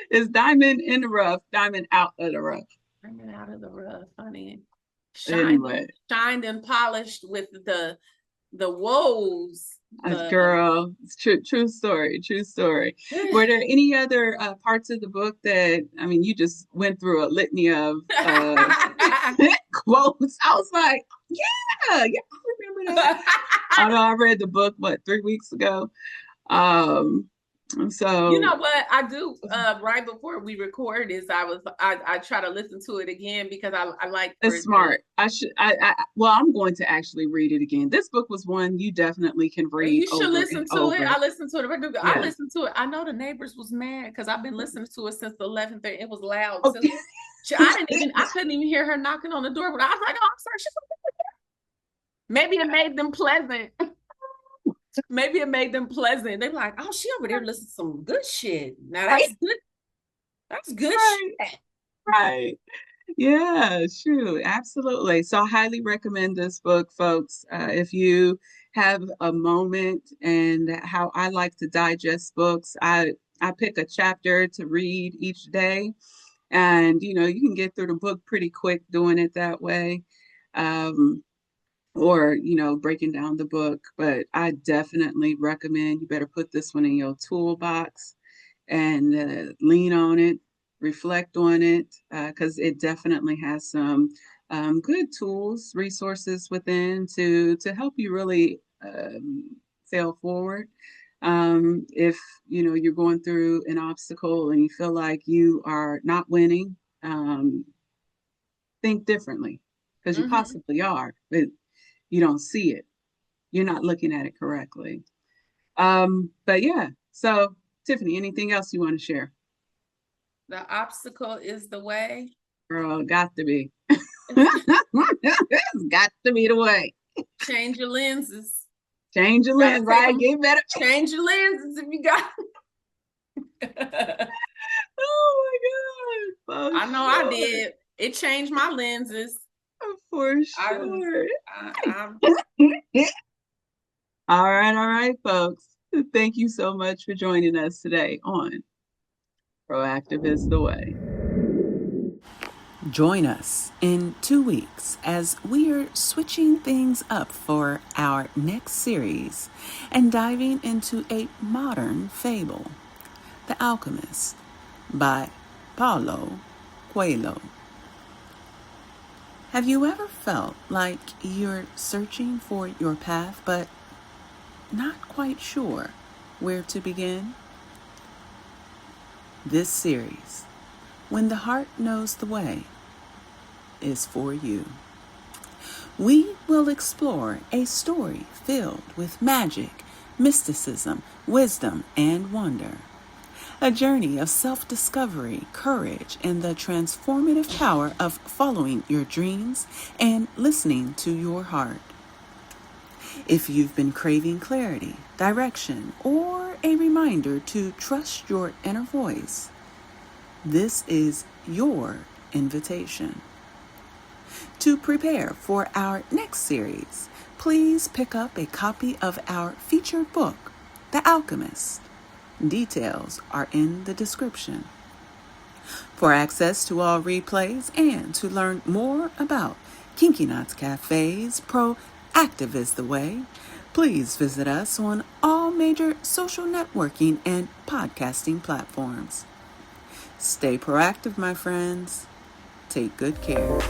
It's diamond in the rough, diamond out of the rough. Bring it out of the rough, honey. Shined and Anyway, shined and polished with the woes. girl, it's true story, true story. Were there any other parts of the book that, I mean, you just went through a litany of quotes. I was like, yeah, I remember that. I know I read the book, what, 3 weeks ago? Um, You so know what I do right before we record is I try to listen to it again because I like for it's it to. smart. Well, I'm going to actually read it again. This book was one you definitely can read You should over and listen to it. over. I listened to it. I Yes. listened to it. I know the neighbors was mad because I've been listening to it since the 11th. It was loud too. Okay. I couldn't even hear her knocking on the door, but I was like, oh, I'm sorry. Maybe it made them pleasant. Maybe it made them pleasant. They're like, oh, she over there listening to some good shit. Now Right, that's good. That's good right, shit. right. Yeah, true. Absolutely. So I highly recommend this book, folks. If you have a moment, and how I like to digest books, I pick a chapter to read each day, and you can get through the book pretty quick doing it that way. Um, or breaking down the book, but I definitely recommend you better put this one in your toolbox and lean on it, reflect on it, because it definitely has some good tools, resources within to help you really sail forward. If you're going through an obstacle and you feel like you are not winning, think differently, because you Mm-hmm. possibly are, but you don't see it. You're not looking at it correctly. But yeah, so Tiffany, anything else you want to share? The obstacle is the way. Girl, got to be. It's got to be the way. Change your lenses. Change your Gotta lens, take right? them. Get better. Change your lenses if you got. Oh my God. For I know I sure. did. It changed my lenses. For I was. sure. I All right, folks. Thank you so much for joining us today on Proactive is the Way. Join us in 2 weeks as we are switching things up for our next series and diving into a modern fable, The Alchemist by Paulo Coelho. Have you ever felt like you're searching for your path but not quite sure where to begin? This series, When the Heart Knows the Way, is for you. We will explore a story filled with magic, mysticism, wisdom, and wonder. A journey of self-discovery, courage, and the transformative power of following your dreams and listening to your heart. If you've been craving clarity, direction, or a reminder to trust your inner voice, this is your invitation. To prepare for our next series, please pick up a copy of our featured book, The Alchemist. Details are in the description. For access to all replays and to learn more about Kinky Knots Cafe's Proactive is the Way, please visit us on all major social networking and podcasting platforms. Stay proactive, my friends. Take good care.